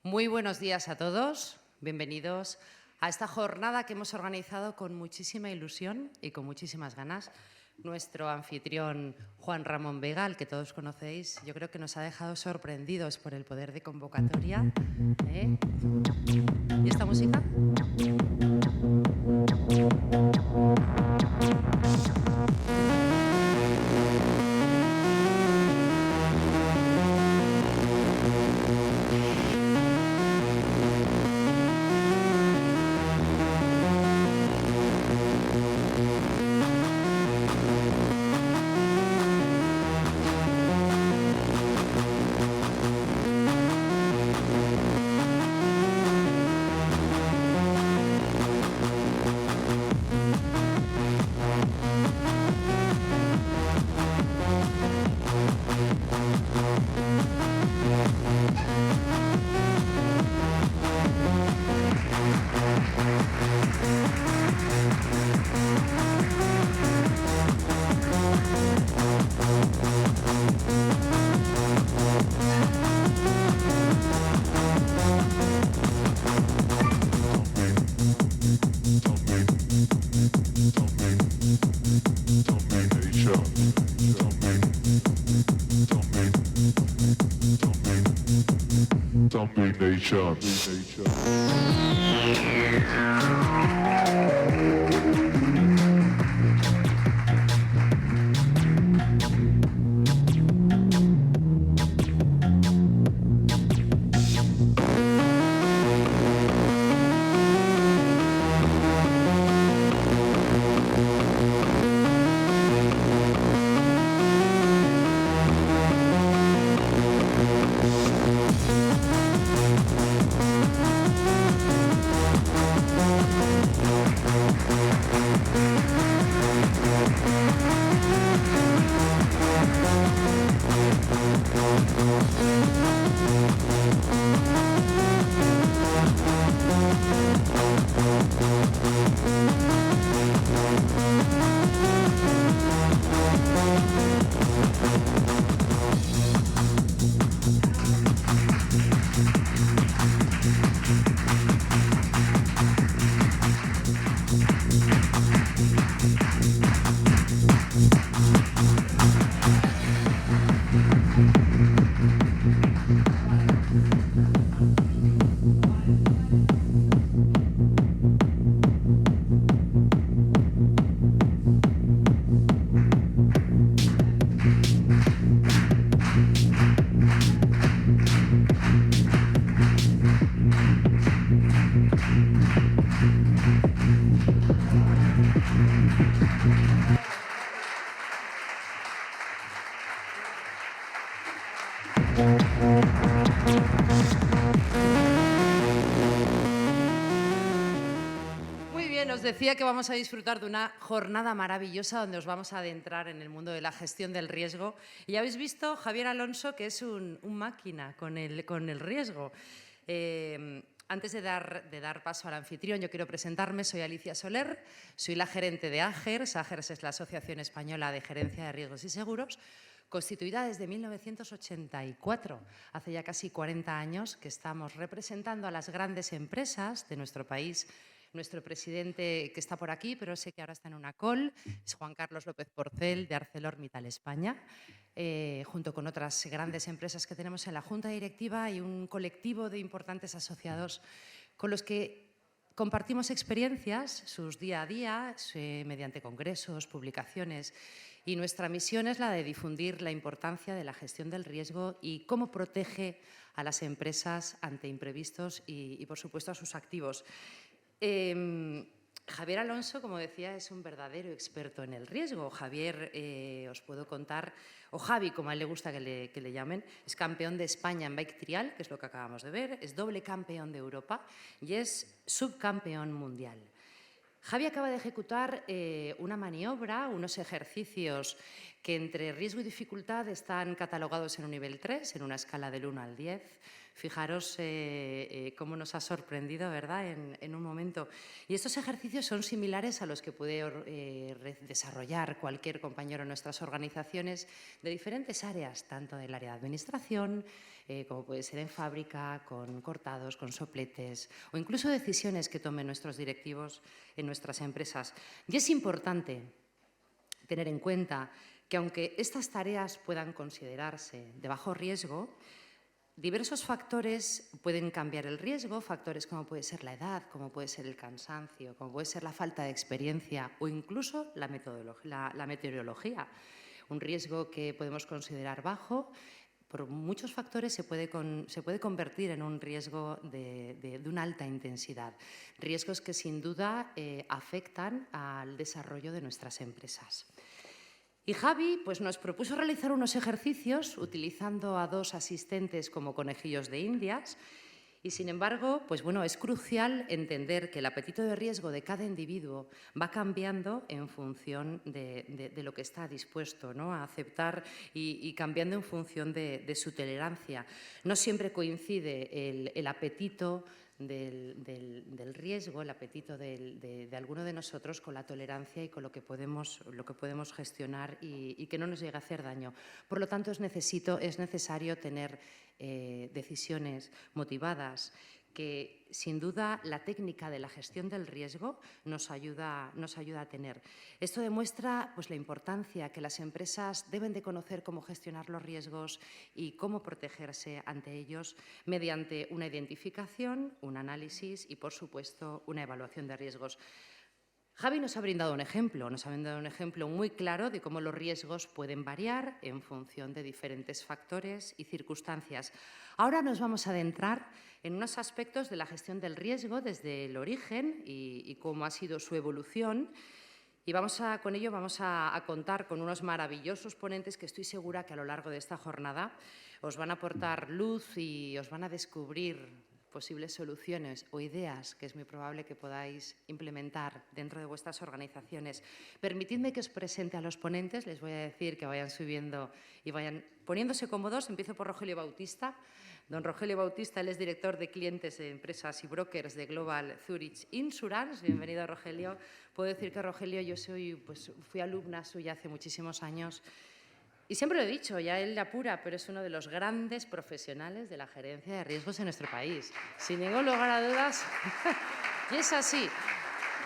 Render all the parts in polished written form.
Muy buenos días a todos, bienvenidos a esta jornada que hemos organizado con muchísima ilusión y con muchísimas ganas. Nuestro anfitrión Juan Ramón Vega, al que todos conocéis, yo creo que nos ha dejado sorprendidos por el poder de convocatoria. ¿Y esta música? Domination. Os decía que vamos a disfrutar de una jornada maravillosa donde os vamos a adentrar en el mundo de la gestión del riesgo. Y ya habéis visto Javier Alonso, que es un máquina con el riesgo. Antes de dar paso al anfitrión, yo quiero presentarme. Soy Alicia Soler, soy la gerente de AGERS. AGERS es la Asociación Española de Gerencia de Riesgos y Seguros, constituida desde 1984. Hace ya casi 40 años que estamos representando a las grandes empresas de nuestro país. Nuestro presidente, que está por aquí, pero sé que ahora está en una call, es Juan Carlos López Porcel, de ArcelorMittal España, junto con otras grandes empresas que tenemos en la Junta Directiva y un colectivo de importantes asociados con los que compartimos experiencias, sus día a día, mediante congresos, publicaciones. Y nuestra misión es la de difundir la importancia de la gestión del riesgo y cómo protege a las empresas ante imprevistos y por supuesto, a sus activos. Javier Alonso, como decía, es un verdadero experto en el riesgo. Javier, os puedo contar, o Javi, como a él le gusta que le llamen, es campeón de España en bike trial, que es lo que acabamos de ver, es doble campeón de Europa y es subcampeón mundial. Javi acaba de ejecutar una maniobra, unos ejercicios que entre riesgo y dificultad están catalogados en un nivel 3, en una escala del 1 al 10. Fijaros cómo nos ha sorprendido, ¿verdad?, en un momento. Y estos ejercicios son similares a los que puede desarrollar cualquier compañero en nuestras organizaciones de diferentes áreas, tanto del área de administración, como puede ser en fábrica, con cortados, con sopletes, o incluso decisiones que tomen nuestros directivos en nuestras empresas. Y es importante tener en cuenta que aunque estas tareas puedan considerarse de bajo riesgo, diversos factores pueden cambiar el riesgo, factores como puede ser la edad, como puede ser el cansancio, como puede ser la falta de experiencia o incluso la meteorología. Un riesgo que podemos considerar bajo, por muchos factores se puede convertir en un riesgo de una alta intensidad. Riesgos que sin duda afectan al desarrollo de nuestras empresas. Y Javi pues, nos propuso realizar unos ejercicios utilizando a 2 asistentes como conejillos de indias y, sin embargo, pues, bueno, es crucial entender que el apetito de riesgo de cada individuo va cambiando en función de lo que está dispuesto, ¿no?, a aceptar y cambiando en función de su tolerancia. No siempre coincide el apetito del riesgo, el apetito de alguno de nosotros con la tolerancia y con lo que podemos gestionar y que no nos llegue a hacer daño. Por lo tanto, es necesario tener decisiones motivadas, que sin duda la técnica de la gestión del riesgo nos ayuda a tener. Esto demuestra pues, la importancia que las empresas deben de conocer cómo gestionar los riesgos y cómo protegerse ante ellos mediante una identificación, un análisis y, por supuesto, una evaluación de riesgos. Javi nos ha brindado un ejemplo muy claro de cómo los riesgos pueden variar en función de diferentes factores y circunstancias. Ahora nos vamos a adentrar en unos aspectos de la gestión del riesgo desde el origen y cómo ha sido su evolución. Y con ello vamos a contar con unos maravillosos ponentes que estoy segura que a lo largo de esta jornada os van a aportar luz y os van a descubrir posibles soluciones o ideas que es muy probable que podáis implementar dentro de vuestras organizaciones. Permitidme que os presente a los ponentes, les voy a decir que vayan subiendo y vayan poniéndose cómodos. Empiezo por Rogelio Bautista. Don Rogelio Bautista, él es director de clientes de empresas y brokers de Global Zurich Insurance. Bienvenido, Rogelio. Puedo decir que, Rogelio, yo fui alumna suya hace muchísimos años. Y siempre lo he dicho, ya él le apura, pero es uno de los grandes profesionales de la gerencia de riesgos en nuestro país. Sin ningún lugar a dudas. Y es así.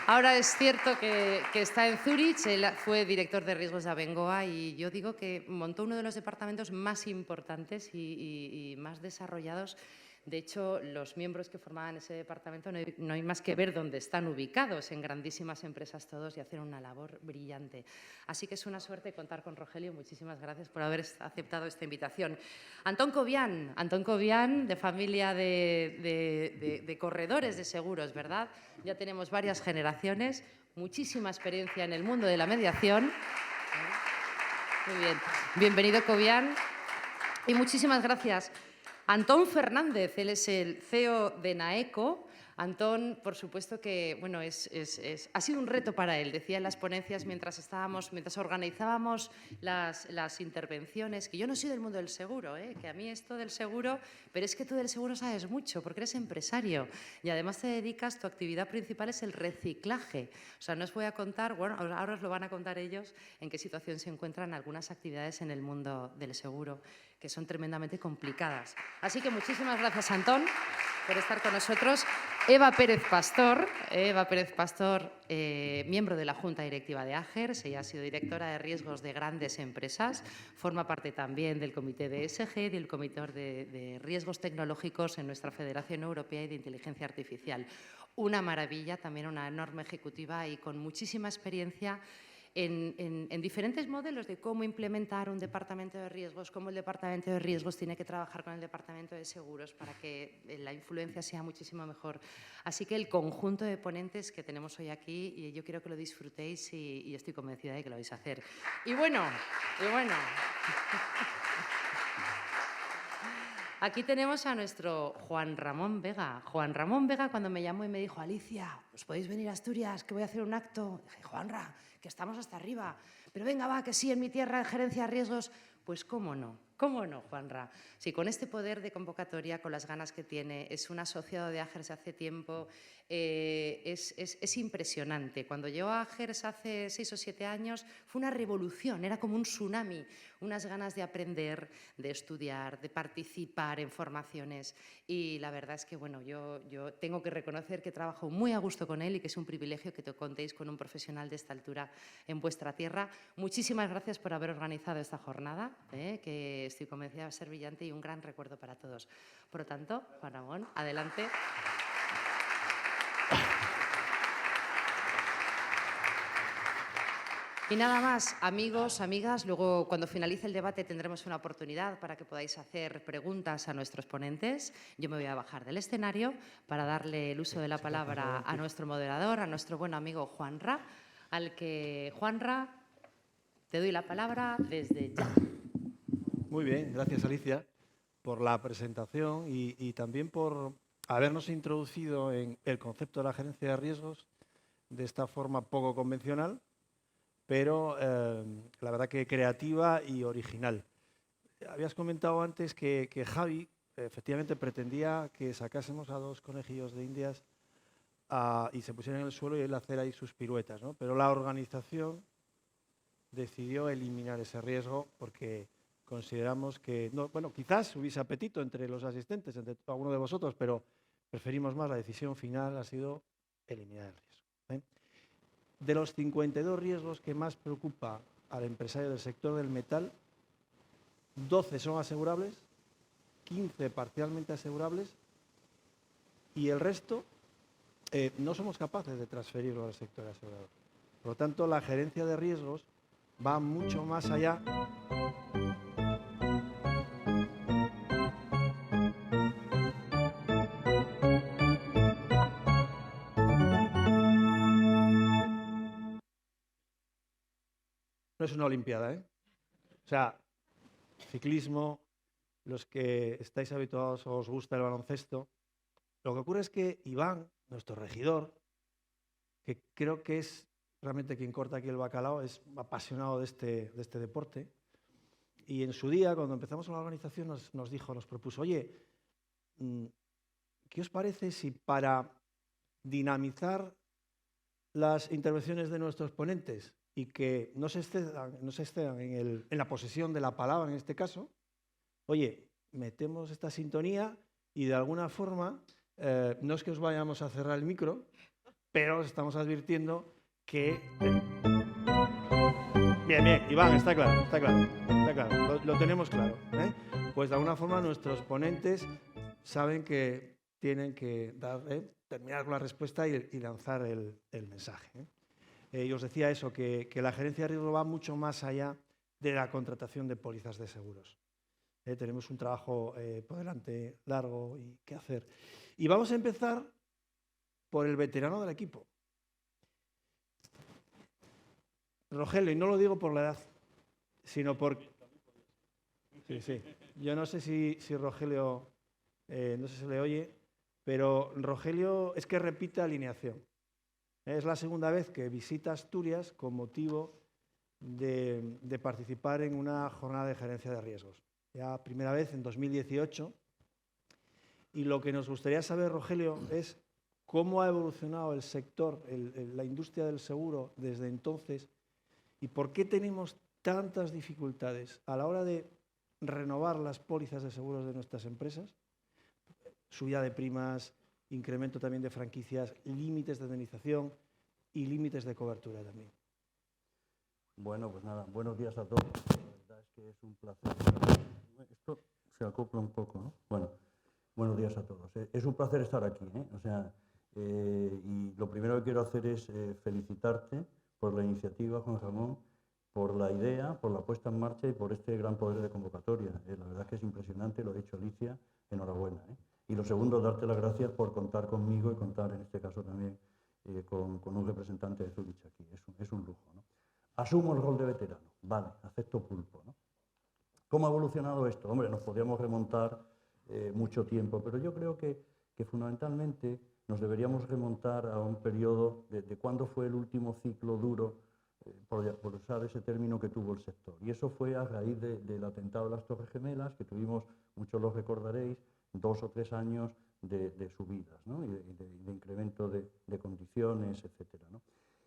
Ahora es cierto que está en Zurich, él fue director de riesgos de Abengoa y yo digo que montó uno de los departamentos más importantes y más desarrollados. De hecho, los miembros que formaban ese departamento no hay más que ver dónde están ubicados, en grandísimas empresas todos, y hacen una labor brillante. Así que es una suerte contar con Rogelio. Muchísimas gracias por haber aceptado esta invitación. Antón Cobian, de familia de corredores de seguros, ¿verdad? Ya tenemos varias generaciones, muchísima experiencia en el mundo de la mediación. Muy bien. Bienvenido, Cobian. Y muchísimas gracias. Antón Fernández, él es el CEO de Naeco. Antón, por supuesto que bueno, ha sido un reto para él. Decía en las ponencias mientras organizábamos las intervenciones, que yo no soy del mundo del seguro, que a mí esto del seguro, pero es que tú del seguro sabes mucho porque eres empresario y además te dedicas, tu actividad principal es el reciclaje. O sea, no os voy a contar, bueno, ahora os lo van a contar ellos en qué situación se encuentran algunas actividades en el mundo del seguro, que son tremendamente complicadas. Así que muchísimas gracias, Antón, por estar con nosotros. Eva Pérez Pastor, miembro de la Junta Directiva de AGERS. Ella ha sido directora de riesgos de grandes empresas, forma parte también del comité de ESG y del comité de riesgos tecnológicos en nuestra Federación Europea y de Inteligencia Artificial. Una maravilla, también una enorme ejecutiva y con muchísima experiencia en diferentes modelos de cómo implementar un departamento de riesgos, cómo el departamento de riesgos tiene que trabajar con el departamento de seguros para que la influencia sea muchísimo mejor. Así que el conjunto de ponentes que tenemos hoy aquí, y yo quiero que lo disfrutéis y estoy convencida de que lo vais a hacer. Y bueno. Aquí tenemos a nuestro Juan Ramón Vega. Juan Ramón Vega, cuando me llamó y me dijo: Alicia, ¿os podéis venir a Asturias, que voy a hacer un acto? Dije: Juanra, que estamos hasta arriba. Pero venga, va, que sí, en mi tierra, en gerencia de riesgos. Pues cómo no. ¿Cómo no, Juanra? Sí, con este poder de convocatoria, con las ganas que tiene, es un asociado de AGERS hace tiempo, es impresionante. Cuando llegó a AGERS hace 6 o 7 años fue una revolución, era como un tsunami, unas ganas de aprender, de estudiar, de participar en formaciones y la verdad es que bueno, yo tengo que reconocer que trabajo muy a gusto con él y que es un privilegio que te contéis con un profesional de esta altura en vuestra tierra. Muchísimas gracias por haber organizado esta jornada, que estoy convencida va a ser brillante y un gran recuerdo para todos. Por lo tanto, Juan Ramón, adelante. Y nada más, amigos, amigas, luego cuando finalice el debate tendremos una oportunidad para que podáis hacer preguntas a nuestros ponentes. Yo me voy a bajar del escenario para darle el uso de la palabra a nuestro moderador, a nuestro buen amigo Juanra, al que, Juanra, te doy la palabra desde ya. Muy bien, gracias Alicia por la presentación y también por habernos introducido en el concepto de la gerencia de riesgos de esta forma poco convencional, pero la verdad que creativa y original. Habías comentado antes que Javi efectivamente pretendía que sacásemos a 2 conejillos de indias y se pusieran en el suelo y él hacer ahí sus piruetas, ¿no? Pero la organización decidió eliminar ese riesgo porque consideramos que, no, bueno, quizás hubiese apetito entre los asistentes, entre alguno de vosotros, pero preferimos más, la decisión final ha sido eliminar el riesgo. De los 52 riesgos que más preocupa al empresario del sector del metal, 12 son asegurables, 15 parcialmente asegurables y el resto no somos capaces de transferirlo al sector asegurador. Por lo tanto, la gerencia de riesgos va mucho más allá . No es una olimpiada, ¿eh? O sea, ciclismo, los que estáis habituados o os gusta el baloncesto. Lo que ocurre es que Iván, nuestro regidor, que creo que es realmente quien corta aquí el bacalao, es apasionado de este deporte. Y en su día, cuando empezamos con la organización, nos propuso, oye, ¿qué os parece si para dinamizar las intervenciones de nuestros ponentes y que no se excedan en la posesión de la palabra en este caso, oye, metemos esta sintonía y de alguna forma, no es que os vayamos a cerrar el micro, pero os estamos advirtiendo que... Bien, bien, Iván, está claro, lo tenemos claro, ¿eh? Pues de alguna forma nuestros ponentes saben que tienen que terminar con la respuesta y lanzar el mensaje, ¿eh? Y os decía eso, que la gerencia de riesgo va mucho más allá de la contratación de pólizas de seguros. Tenemos un trabajo por delante largo y qué hacer. Y vamos a empezar por el veterano del equipo. Rogelio, y no lo digo por la edad, sino por... Sí. Yo no sé si Rogelio, no sé si le oye, pero Rogelio es que repite alineación. Es la segunda vez que visita Asturias con motivo de participar en una jornada de gerencia de riesgos. Ya primera vez en 2018. Y lo que nos gustaría saber, Rogelio, es cómo ha evolucionado el sector, la industria del seguro desde entonces y por qué tenemos tantas dificultades a la hora de renovar las pólizas de seguros de nuestras empresas, subida de primas, incremento también de franquicias, límites de indemnización y límites de cobertura también. Bueno, pues nada, buenos días a todos. La verdad es que es un placer. Esto se acopla un poco, ¿no? Bueno, buenos días a todos. Es un placer estar aquí, ¿eh? O sea, y lo primero que quiero hacer es felicitarte por la iniciativa, Juan Ramón, por la idea, por la puesta en marcha y por este gran poder de convocatoria. La verdad es que es impresionante, lo ha dicho Alicia, enhorabuena, ¿eh? Y lo segundo, darte las gracias por contar conmigo y contar en este caso también con un representante de Zurich aquí. Es un lujo, ¿no? Asumo el rol de veterano, vale, acepto pulpo, ¿no? ¿Cómo ha evolucionado esto? Hombre, nos podríamos remontar mucho tiempo, pero yo creo que fundamentalmente nos deberíamos remontar a un periodo de cuándo fue el último ciclo duro por usar ese término que tuvo el sector. Y eso fue a raíz del atentado de las Torres Gemelas, que tuvimos, muchos lo recordaréis, 2 o 3 años de subidas, ¿no? y de incremento de condiciones, etcétera, ¿no?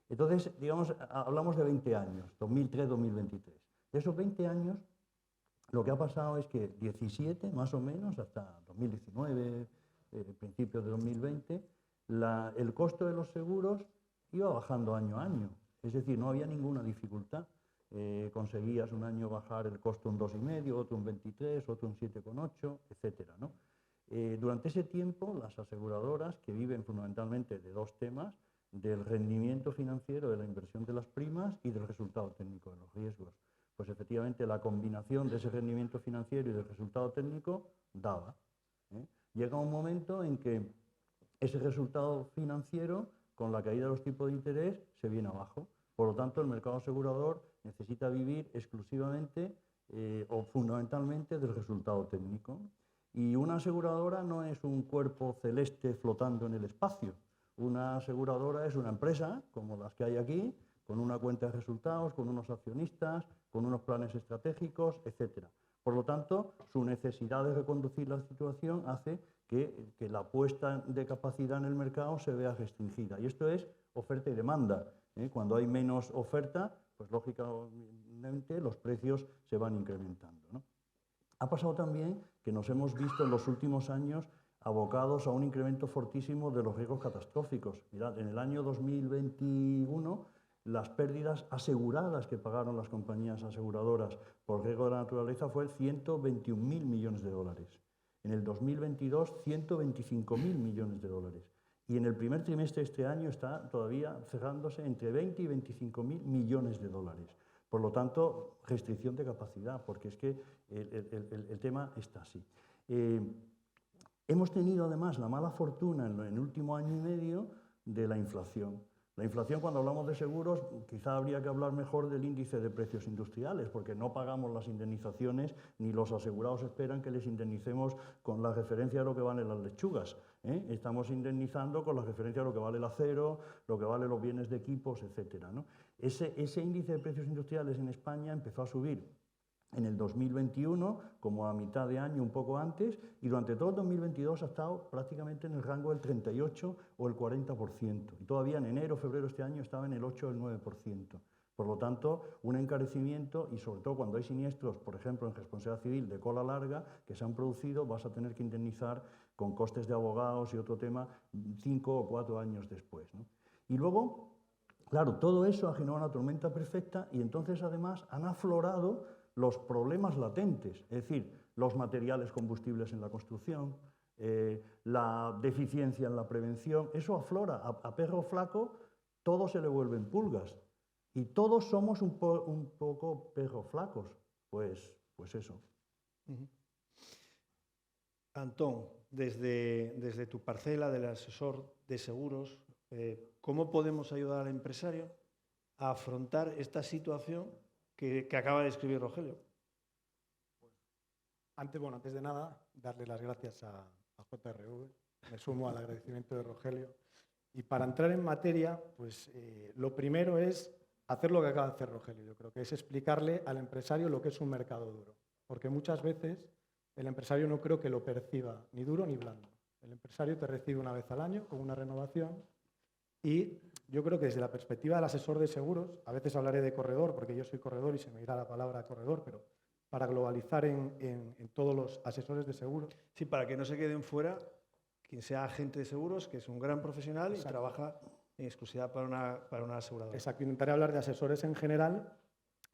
Entonces, digamos, hablamos de 20 años, 2003-2023. De esos 20 años, lo que ha pasado es que 17, más o menos, hasta 2019, principios de 2020, el costo de los seguros iba bajando año a año. Es decir, no había ninguna dificultad. Conseguías un año bajar el costo un 2,5, otro un 23, otro un 7,8, etcétera, ¿no? Durante ese tiempo, las aseguradoras, que viven fundamentalmente de 2 temas, del rendimiento financiero de la inversión de las primas y del resultado técnico de los riesgos. Pues efectivamente la combinación de ese rendimiento financiero y del resultado técnico daba. Llega un momento en que ese resultado financiero, con la caída de los tipos de interés, se viene abajo. Por lo tanto, el mercado asegurador necesita vivir exclusivamente o fundamentalmente del resultado técnico. Y una aseguradora no es un cuerpo celeste flotando en el espacio. Una aseguradora es una empresa, como las que hay aquí, con una cuenta de resultados, con unos accionistas, con unos planes estratégicos, etc. Por lo tanto, su necesidad de reconducir la situación hace que la apuesta de capacidad en el mercado se vea restringida. Y esto es oferta y demanda. Cuando hay menos oferta, pues lógicamente los precios se van incrementando, ¿no? Ha pasado también que nos hemos visto en los últimos años abocados a un incremento fortísimo de los riesgos catastróficos. Mirad, en el año 2021, las pérdidas aseguradas que pagaron las compañías aseguradoras por riesgo de la naturaleza fue 121.000 millones de dólares. En el 2022, 125.000 millones de dólares. Y en el primer trimestre de este año está todavía cerrándose entre 20 y 25.000 millones de dólares. Por lo tanto, restricción de capacidad, porque es que el tema está así. Hemos tenido además la mala fortuna en el último año y medio de la inflación. La inflación, cuando hablamos de seguros, quizá habría que hablar mejor del índice de precios industriales, porque no pagamos las indemnizaciones ni los asegurados esperan que les indemnicemos con la referencia de lo que valen las lechugas. Estamos indemnizando con la referencia de lo que vale el acero, lo que valen los bienes de equipos, etcétera, ¿no? Ese índice de precios industriales en España empezó a subir en el 2021, como a mitad de año, un poco antes, y durante todo el 2022 ha estado prácticamente en el rango del 38 o el 40%. Y todavía en enero, febrero de este año estaba en el 8 o el 9%. Por lo tanto, un encarecimiento, y sobre todo cuando hay siniestros, por ejemplo, en responsabilidad civil de cola larga, que se han producido, vas a tener que indemnizar con costes de abogados y otro tema 5 o 4 años después, ¿no? Y luego, claro, todo eso ha generado una tormenta perfecta y entonces además han aflorado los problemas latentes, es decir, los materiales combustibles en la construcción, la deficiencia en la prevención, eso aflora. A perro flaco todo se le vuelven pulgas y todos somos un poco perros flacos, pues eso. Antón, desde tu parcela del asesor de seguros, ¿cómo podemos ayudar al empresario a afrontar esta situación que acaba de describir Rogelio? Antes de nada, darle las gracias a JRV. Me sumo al agradecimiento de Rogelio. Y para entrar en materia, pues lo primero es hacer lo que acaba de hacer Rogelio. Yo creo que es explicarle al empresario lo que es un mercado duro. Porque muchas veces el empresario no creo que lo perciba ni duro ni blando. El empresario te recibe una vez al año con una renovación. Y yo creo que desde la perspectiva del asesor de seguros, a veces hablaré de corredor, porque yo soy corredor y se me irá la palabra corredor, pero para globalizar en todos los asesores de seguros. Sí, para que no se queden fuera quien sea agente de seguros, que es un gran profesional. Exacto. Y trabaja en exclusividad para una aseguradora. Exacto, intentaré hablar de asesores en general.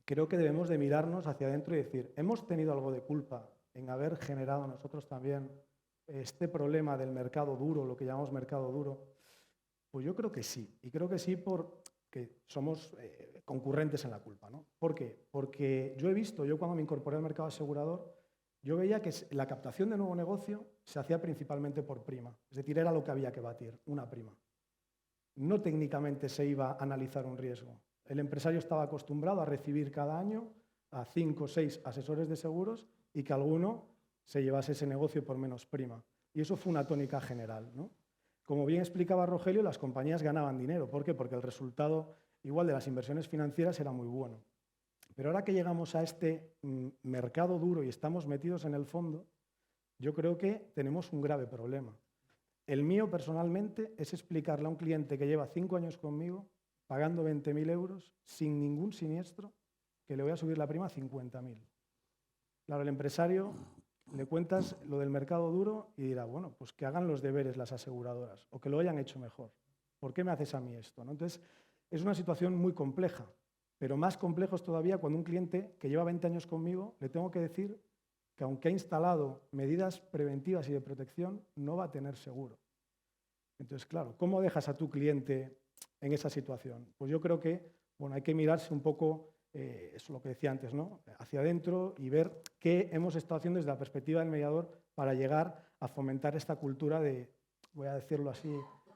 Creo que debemos de mirarnos hacia adentro y decir, ¿hemos tenido algo de culpa en haber generado nosotros también este problema del mercado duro, lo que llamamos mercado duro? Pues yo creo que sí, y creo que sí porque somos concurrentes en la culpa, ¿no? ¿Por qué? Porque yo cuando me incorporé al mercado asegurador, yo veía que la captación de nuevo negocio se hacía principalmente por prima, es decir, era lo que había que batir, una prima. No técnicamente se iba a analizar un riesgo. El empresario estaba acostumbrado a recibir cada año a 5 o 6 asesores de seguros y que alguno se llevase ese negocio por menos prima. Y eso fue una tónica general, ¿no? Como bien explicaba Rogelio, las compañías ganaban dinero. ¿Por qué? Porque el resultado igual de las inversiones financieras era muy bueno. Pero ahora que llegamos a este mercado duro y estamos metidos en el fondo, yo creo que tenemos un grave problema. El mío, personalmente, es explicarle a un cliente que lleva 5 años conmigo, pagando 20.000 euros, sin ningún siniestro, que le voy a subir la prima a 50.000. Claro, el empresario le cuentas lo del mercado duro y dirá, bueno, pues que hagan los deberes las aseguradoras o que lo hayan hecho mejor. ¿Por qué me haces a mí esto? ¿No? Entonces, es una situación muy compleja, pero más complejo es todavía cuando un cliente que lleva 20 años conmigo le tengo que decir que aunque ha instalado medidas preventivas y de protección, no va a tener seguro. Entonces, claro, ¿cómo dejas a tu cliente en esa situación? Pues yo creo que bueno, hay que mirarse un poco, eso es lo que decía antes, ¿no? Hacia adentro y ver qué hemos estado haciendo desde la perspectiva del mediador para llegar a fomentar esta cultura de, voy a decirlo así,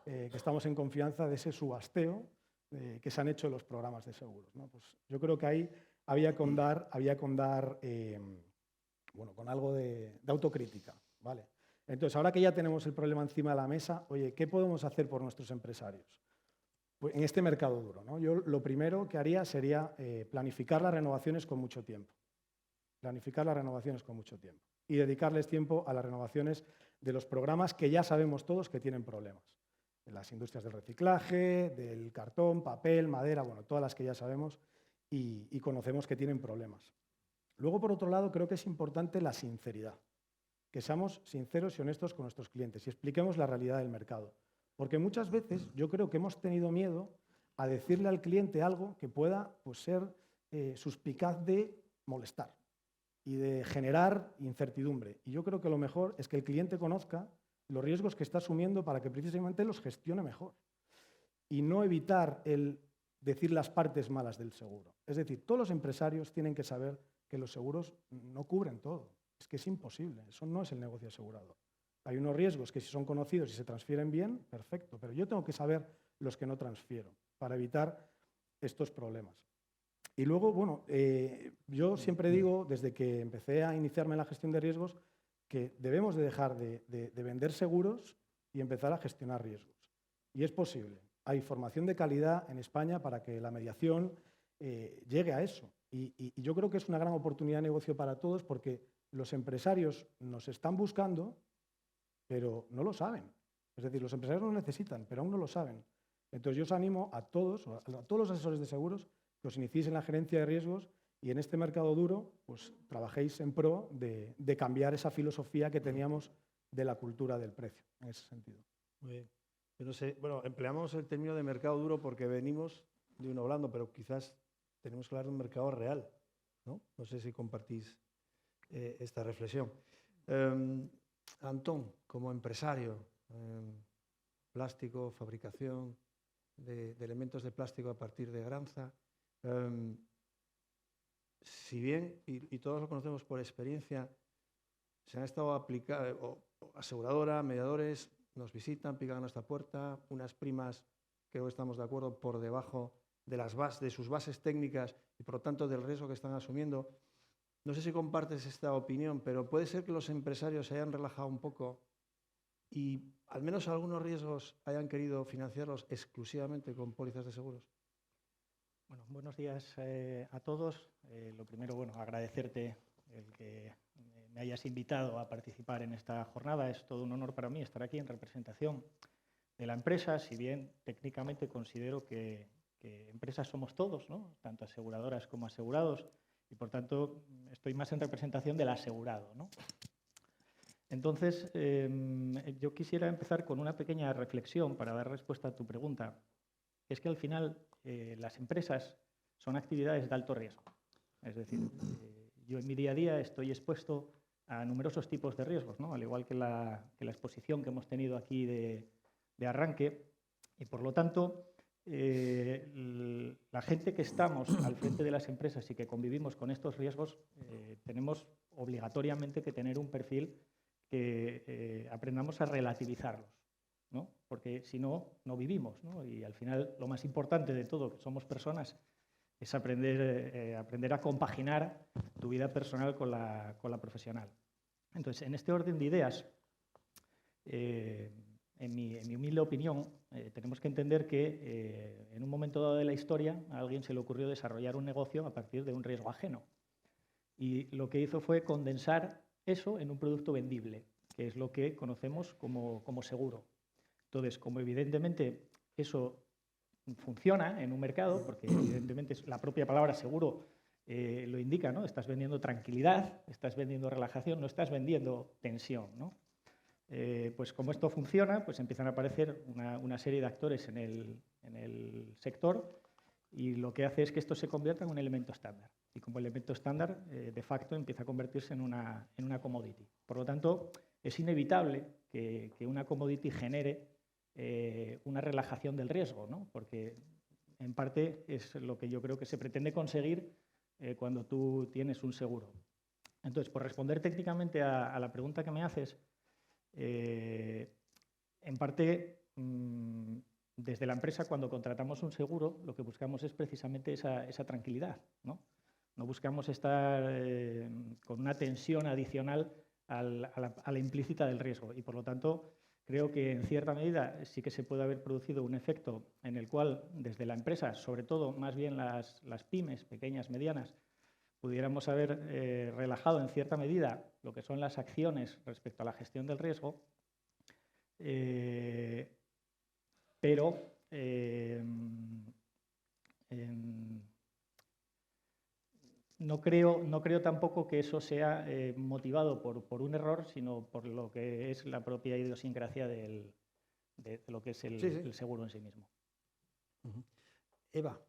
que estamos en confianza de ese subasteo que se han hecho en los programas de seguros, ¿no? Pues yo creo que ahí había que andar bueno, con algo de autocrítica, ¿vale? Entonces, ahora que ya tenemos el problema encima de la mesa, oye, ¿qué podemos hacer por nuestros empresarios? Pues en este mercado duro, ¿no? Yo lo primero que haría sería planificar las renovaciones con mucho tiempo. Planificar las renovaciones con mucho tiempo. Y dedicarles tiempo a las renovaciones de los programas que ya sabemos todos que tienen problemas. De las industrias del reciclaje, del cartón, papel, madera, bueno, todas las que ya sabemos y conocemos que tienen problemas. Luego, por otro lado, creo que es importante la sinceridad. Que seamos sinceros y honestos con nuestros clientes y expliquemos la realidad del mercado. Porque muchas veces yo creo que hemos tenido miedo a decirle al cliente algo que pueda pues, ser suspicaz de molestar y de generar incertidumbre. Y yo creo que lo mejor es que el cliente conozca los riesgos que está asumiendo para que precisamente los gestione mejor. Y no evitar el decir las partes malas del seguro. Es decir, todos los empresarios tienen que saber que los seguros no cubren todo. Es que es imposible, eso no es el negocio asegurado. Hay unos riesgos que si son conocidos y se transfieren bien, perfecto, pero yo tengo que saber los que no transfiero para evitar estos problemas. Y luego, bueno, yo siempre digo, desde que empecé a iniciarme en la gestión de riesgos, que debemos de dejar de vender seguros y empezar a gestionar riesgos. Y es posible. Hay formación de calidad en España para que la mediación llegue a eso. Y yo creo que es una gran oportunidad de negocio para todos porque los empresarios nos están buscando, pero no lo saben. Es decir, los empresarios nos necesitan, pero aún no lo saben. Entonces yo os animo a todos los asesores de seguros que os iniciéis en la gerencia de riesgos y en este mercado duro pues trabajéis en pro de cambiar esa filosofía que teníamos de la cultura del precio, en ese sentido. Muy bien. Yo no sé, bueno, empleamos el término de mercado duro porque venimos de uno blando, pero quizás tenemos que hablar de un mercado real, ¿no? No sé si compartís esta reflexión. Antón, como empresario, plástico, fabricación de elementos de plástico a partir de granza, si bien, y todos lo conocemos por experiencia, se han estado aplicando, aseguradora, mediadores, nos visitan, pican a nuestra puerta, unas primas, creo que estamos de acuerdo, por debajo de sus bases técnicas y por lo tanto del riesgo que están asumiendo. No sé si compartes esta opinión, pero puede ser que los empresarios se hayan relajado un poco y al menos algunos riesgos hayan querido financiarlos exclusivamente con pólizas de seguros. Bueno, buenos días a todos. Lo primero, bueno, agradecerte el que me hayas invitado a participar en esta jornada. Es todo un honor para mí estar aquí en representación de la empresa, si bien técnicamente considero que empresas somos todos, ¿no? Tanto aseguradoras como asegurados, y por tanto estoy más en representación del asegurado, ¿no? Entonces, yo quisiera empezar con una pequeña reflexión para dar respuesta a tu pregunta. Es que al final las empresas son actividades de alto riesgo. Es decir, yo en mi día a día estoy expuesto a numerosos tipos de riesgos, ¿no? Al igual que la exposición que hemos tenido aquí de arranque, y por lo tanto la gente que estamos al frente de las empresas y que convivimos con estos riesgos tenemos obligatoriamente que tener un perfil que aprendamos a relativizarlos, ¿no? Porque si no, no vivimos, ¿no? Y al final lo más importante de todo, que somos personas, es aprender a compaginar tu vida personal con la profesional. Entonces, en este orden de ideas, en mi humilde opinión, tenemos que entender que en un momento dado de la historia a alguien se le ocurrió desarrollar un negocio a partir de un riesgo ajeno. Y lo que hizo fue condensar eso en un producto vendible, que es lo que conocemos como seguro. Entonces, como evidentemente eso funciona en un mercado, porque evidentemente la propia palabra seguro lo indica, ¿no? Estás vendiendo tranquilidad, estás vendiendo relajación, no estás vendiendo tensión, ¿no? Pues como esto funciona, pues empiezan a aparecer una serie de actores en el sector y lo que hace es que esto se convierta en un elemento estándar. Y como elemento estándar, de facto, empieza a convertirse en una commodity. Por lo tanto, es inevitable que una commodity genere una relajación del riesgo, ¿no? Porque en parte es lo que yo creo que se pretende conseguir cuando tú tienes un seguro. Entonces, por responder técnicamente a la pregunta que me haces, en parte, desde la empresa, cuando contratamos un seguro, lo que buscamos es precisamente esa tranquilidad, ¿no? No buscamos estar con una tensión adicional a la implícita del riesgo y, por lo tanto, creo que en cierta medida sí que se puede haber producido un efecto en el cual desde la empresa, sobre todo más bien las pymes, pequeñas, medianas, pudiéramos haber relajado en cierta medida lo que son las acciones respecto a la gestión del riesgo, pero no creo tampoco que eso sea motivado por un error, sino por lo que es la propia idiosincrasia de lo que es el seguro en sí mismo. Eva,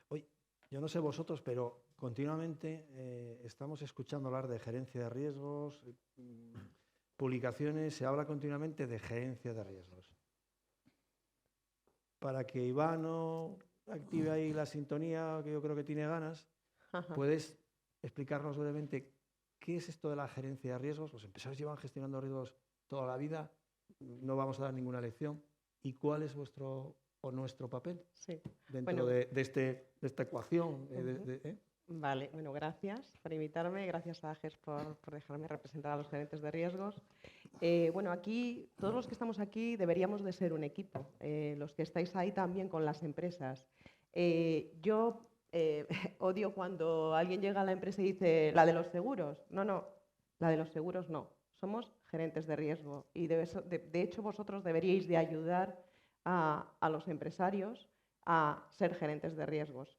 hoy, yo no sé vosotros, pero continuamente estamos escuchando hablar de gerencia de riesgos, publicaciones, se habla continuamente de gerencia de riesgos. Para que Ivano active ahí la sintonía, que yo creo que tiene ganas, ¿puedes explicarnos brevemente qué es esto de la gerencia de riesgos? Los empresarios llevan gestionando riesgos toda la vida, no vamos a dar ninguna lección. ¿Y cuál es vuestro o nuestro papel dentro de esta ecuación? Vale, bueno, gracias por invitarme, gracias a AGES por dejarme representar a los gerentes de riesgos. Bueno, aquí, todos los que estamos aquí deberíamos de ser un equipo, los que estáis ahí también con las empresas. Yo odio cuando alguien llega a la empresa y dice, la de los seguros. No, la de los seguros no. Somos gerentes de riesgo y de hecho vosotros deberíais de ayudar a los empresarios a ser gerentes de riesgos.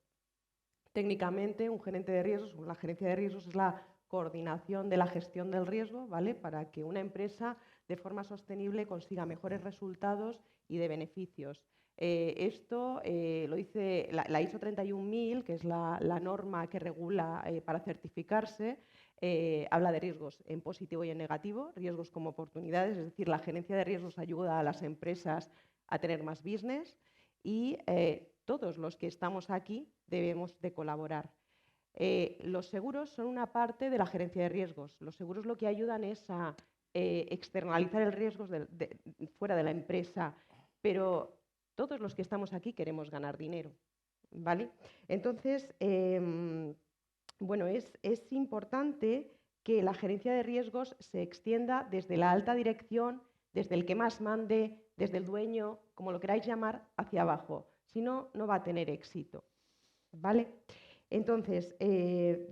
Técnicamente, un gerente de riesgos, la gerencia de riesgos es la coordinación de la gestión del riesgo, ¿vale? Para que una empresa de forma sostenible consiga mejores resultados y de beneficios. Esto lo dice la ISO 31000, que es la norma que regula para certificarse, habla de riesgos en positivo y en negativo, riesgos como oportunidades, es decir, la gerencia de riesgos ayuda a las empresas a tener más business y todos los que estamos aquí debemos de colaborar. Los seguros son una parte de la gerencia de riesgos. Los seguros lo que ayudan es a externalizar el riesgo fuera de la empresa, pero todos los que estamos aquí queremos ganar dinero, ¿vale? Entonces, bueno, es importante que la gerencia de riesgos se extienda desde la alta dirección, desde el que más mande, desde el dueño, como lo queráis llamar, hacia abajo. Si no, no va a tener éxito, ¿vale? Entonces,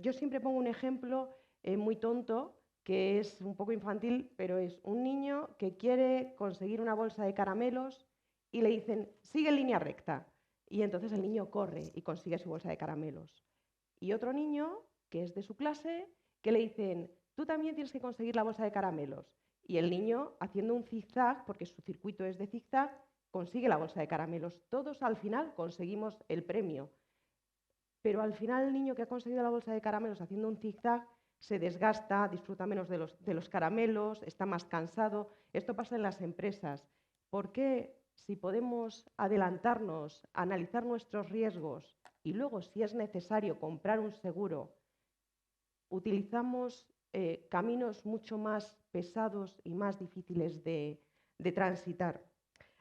yo siempre pongo un ejemplo muy tonto, que es un poco infantil, pero es un niño que quiere conseguir una bolsa de caramelos y le dicen, sigue en línea recta. Y entonces el niño corre y consigue su bolsa de caramelos. Y otro niño, que es de su clase, que le dicen, tú también tienes que conseguir la bolsa de caramelos. Y el niño, haciendo un zigzag, porque su circuito es de zigzag, consigue la bolsa de caramelos. Todos al final conseguimos el premio. Pero al final el niño que ha conseguido la bolsa de caramelos haciendo un zigzag se desgasta, disfruta menos de los caramelos, está más cansado. Esto pasa en las empresas. ¿Por qué, si podemos adelantarnos, analizar nuestros riesgos y luego, si es necesario, comprar un seguro, utilizamos caminos mucho más pesados y más difíciles de transitar?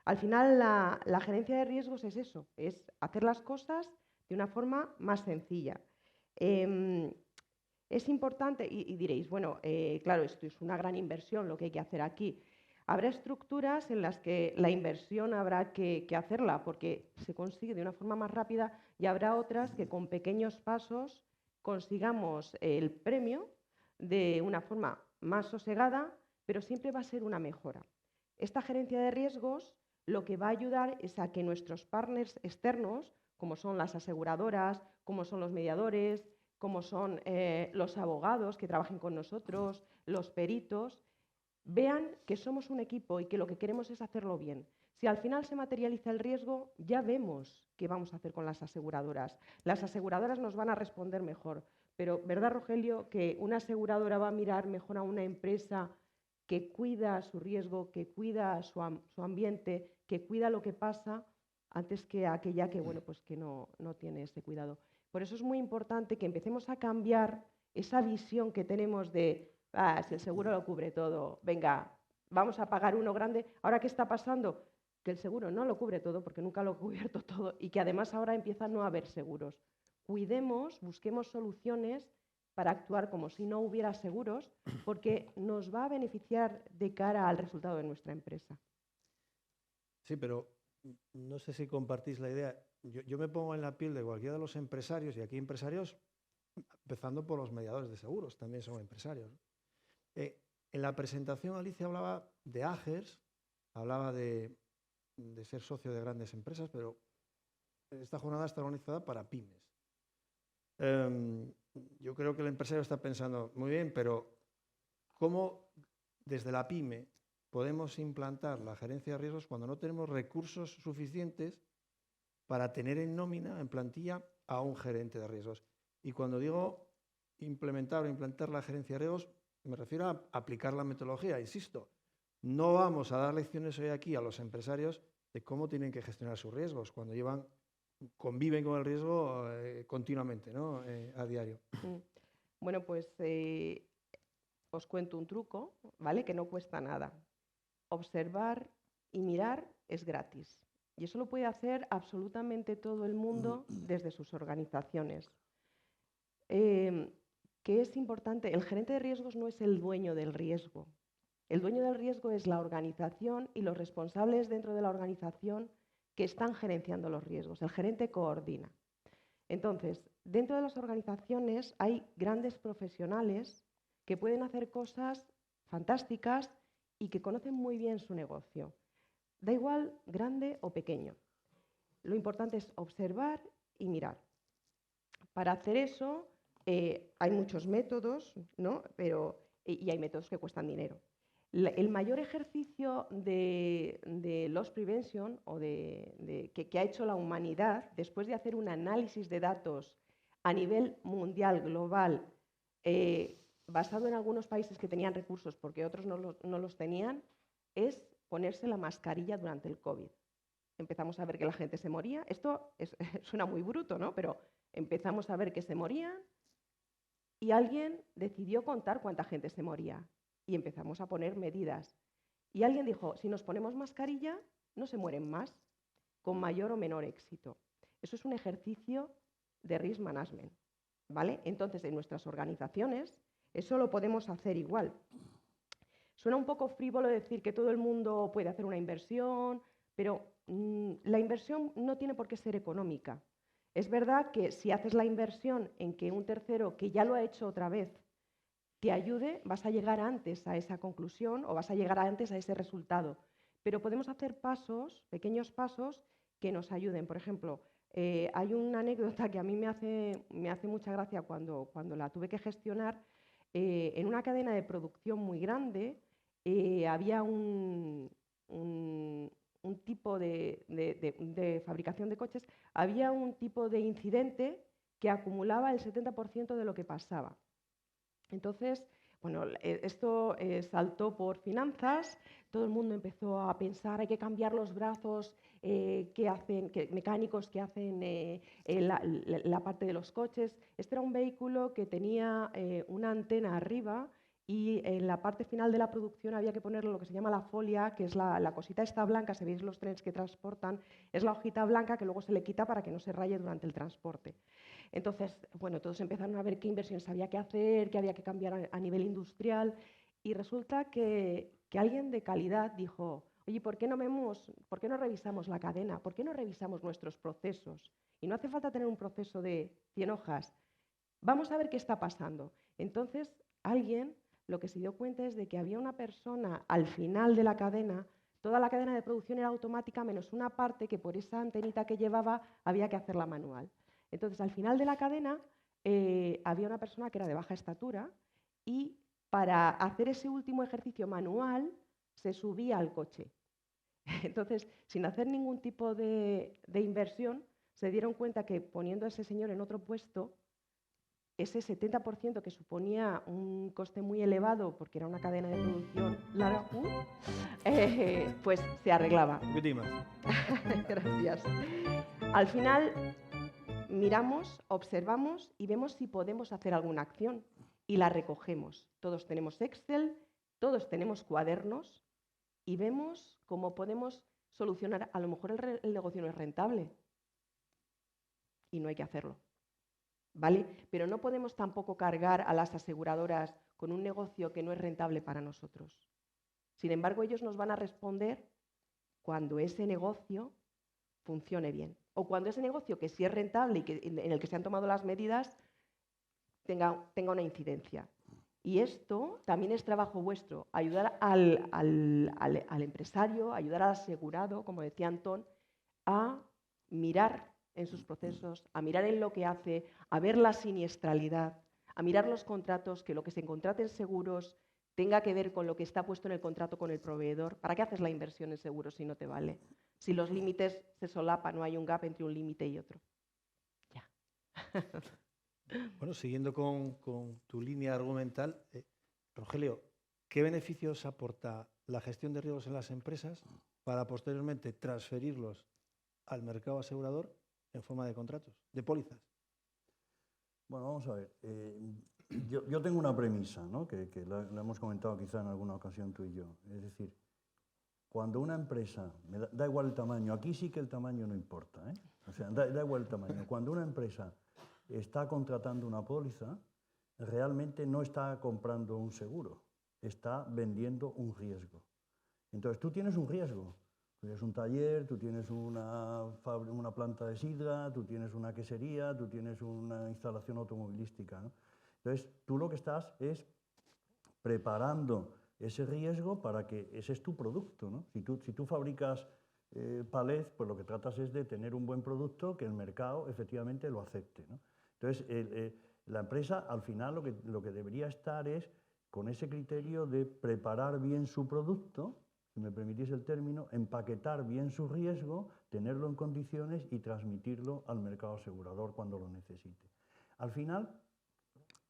Al final, la gerencia de riesgos es eso, es hacer las cosas de una forma más sencilla. Es importante, y diréis, bueno, claro, esto es una gran inversión lo que hay que hacer aquí. Habrá estructuras en las que la inversión habrá que hacerla porque se consigue de una forma más rápida y habrá otras que con pequeños pasos consigamos el premio de una forma más sosegada, pero siempre va a ser una mejora. Esta gerencia de riesgos lo que va a ayudar es a que nuestros partners externos, como son las aseguradoras, como son los mediadores, como son los abogados que trabajen con nosotros, los peritos, vean que somos un equipo y que lo que queremos es hacerlo bien. Si al final se materializa el riesgo, ya vemos qué vamos a hacer con las aseguradoras. Las aseguradoras nos van a responder mejor, pero ¿verdad, Rogelio, que una aseguradora va a mirar mejor a una empresa que cuida su riesgo, que cuida su ambiente, que cuida lo que pasa, antes que aquella que, bueno, pues que no tiene ese cuidado? Por eso es muy importante que empecemos a cambiar esa visión que tenemos de si el seguro lo cubre todo, venga, vamos a pagar uno grande. Ahora, ¿qué está pasando? Que el seguro no lo cubre todo porque nunca lo ha cubierto todo y que además ahora empieza a no haber seguros. Cuidemos, busquemos soluciones para actuar como si no hubiera seguros, porque nos va a beneficiar de cara al resultado de nuestra empresa. Sí, pero no sé si compartís la idea. Yo me pongo en la piel de cualquiera de los empresarios, y aquí empresarios, empezando por los mediadores de seguros, también son empresarios, ¿no? En la presentación Alicia hablaba de Agers, hablaba de ser socio de grandes empresas, pero esta jornada está organizada para pymes. Yo creo que el empresario está pensando, muy bien, pero ¿cómo desde la pyme podemos implantar la gerencia de riesgos cuando no tenemos recursos suficientes para tener en nómina, en plantilla, a un gerente de riesgos? Y cuando digo implementar la gerencia de riesgos, me refiero a aplicar la metodología. Insisto, no vamos a dar lecciones hoy aquí a los empresarios de cómo tienen que gestionar sus riesgos cuando conviven con el riesgo continuamente, ¿no? A diario. Bueno, pues os cuento un truco, ¿vale? Que no cuesta nada. Observar y mirar es gratis. Y eso lo puede hacer absolutamente todo el mundo desde sus organizaciones. ¿Qué es importante? El gerente de riesgos no es el dueño del riesgo. El dueño del riesgo es la organización y los responsables dentro de la organización que están gerenciando los riesgos. El gerente coordina. Entonces, dentro de las organizaciones hay grandes profesionales que pueden hacer cosas fantásticas y que conocen muy bien su negocio. Da igual grande o pequeño. Lo importante es observar y mirar. Para hacer eso hay muchos métodos, ¿no? Y hay métodos que cuestan dinero. El mayor ejercicio de loss prevention que ha hecho la humanidad después de hacer un análisis de datos a nivel mundial, global, basado en algunos países que tenían recursos porque otros no los tenían, es ponerse la mascarilla durante el COVID. Empezamos a ver que la gente se moría. Esto suena muy bruto, ¿no? Pero empezamos a ver que se morían y alguien decidió contar cuánta gente se moría y empezamos a poner medidas. Y alguien dijo, si nos ponemos mascarilla, no se mueren más, con mayor o menor éxito. Eso es un ejercicio de risk management, ¿vale? Entonces, en nuestras organizaciones, eso lo podemos hacer igual. Suena un poco frívolo decir que todo el mundo puede hacer una inversión, pero la inversión no tiene por qué ser económica. Es verdad que si haces la inversión en que un tercero que ya lo ha hecho otra vez te ayude, vas a llegar antes a esa conclusión o vas a llegar antes a ese resultado. Pero podemos hacer pasos, pequeños pasos, que nos ayuden. Por ejemplo, hay una anécdota que a mí me hace mucha gracia cuando la tuve que gestionar. En una cadena de producción muy grande había un tipo de fabricación de coches, había un tipo de incidente que acumulaba el 70% de lo que pasaba. Entonces, bueno, esto saltó por finanzas, todo el mundo empezó a pensar, hay que cambiar los brazos mecánicos que hacen la parte de los coches. Este era un vehículo que tenía una antena arriba y en la parte final de la producción había que ponerle lo que se llama la folia, que es la cosita esta blanca, si veis los trenes que transportan, es la hojita blanca que luego se le quita para que no se raye durante el transporte. Entonces, bueno, todos empezaron a ver qué inversiones había que hacer, qué había que cambiar a nivel industrial y resulta que que alguien de calidad dijo, oye, ¿por qué no revisamos la cadena? ¿Por qué no revisamos nuestros procesos? Y no hace falta tener un proceso de 100 hojas. Vamos a ver qué está pasando. Entonces, alguien lo que se dio cuenta es de que había una persona al final de la cadena, toda la cadena de producción era automática, menos una parte que por esa antenita que llevaba había que hacerla manual. Entonces, al final de la cadena había una persona que era de baja estatura y para hacer ese último ejercicio manual se subía al coche. Entonces, sin hacer ningún tipo de inversión, se dieron cuenta que poniendo a ese señor en otro puesto, ese 70% que suponía un coste muy elevado porque era una cadena de producción larga, pues se arreglaba. Un poquitín más. Gracias. Al final miramos, observamos y vemos si podemos hacer alguna acción y la recogemos. Todos tenemos Excel, todos tenemos cuadernos y vemos cómo podemos solucionar. A lo mejor el negocio no es rentable y no hay que hacerlo. ¿Vale? Pero no podemos tampoco cargar a las aseguradoras con un negocio que no es rentable para nosotros. Sin embargo, ellos nos van a responder cuando ese negocio funcione bien. O cuando ese negocio que sí es rentable y que, en el que se han tomado las medidas tenga una incidencia. Y esto también es trabajo vuestro, ayudar al empresario, ayudar al asegurado, como decía Antón, a mirar en sus procesos, a mirar en lo que hace, a ver la siniestralidad, a mirar los contratos, que lo que se contrate en seguros tenga que ver con lo que está puesto en el contrato con el proveedor. ¿Para qué haces la inversión en seguros si no te vale? Si los límites se solapan, no hay un gap entre un límite y otro. Ya. Bueno, siguiendo con tu línea argumental, Rogelio, ¿qué beneficios aporta la gestión de riesgos en las empresas para posteriormente transferirlos al mercado asegurador en forma de contratos, de pólizas? Bueno, vamos a ver. Yo tengo una premisa, ¿no? que la hemos comentado quizá en alguna ocasión tú y yo. Es decir, cuando una empresa, da igual el tamaño, aquí sí que el tamaño no importa, ¿eh? O sea, da igual el tamaño. Cuando una empresa está contratando una póliza, realmente no está comprando un seguro, está vendiendo un riesgo. Entonces, tú tienes un riesgo. Tú tienes un taller, tú tienes una planta de sidra, tú tienes una quesería, tú tienes una instalación automovilística, ¿no? Entonces, tú lo que estás es preparando ese riesgo para que ese es tu producto, ¿no? Si tú fabricas palés, pues lo que tratas es de tener un buen producto que el mercado efectivamente lo acepte, ¿no? Entonces, la empresa al final lo que debería estar es con ese criterio de preparar bien su producto, si me permitís el término, empaquetar bien su riesgo, tenerlo en condiciones y transmitirlo al mercado asegurador cuando lo necesite. Al final,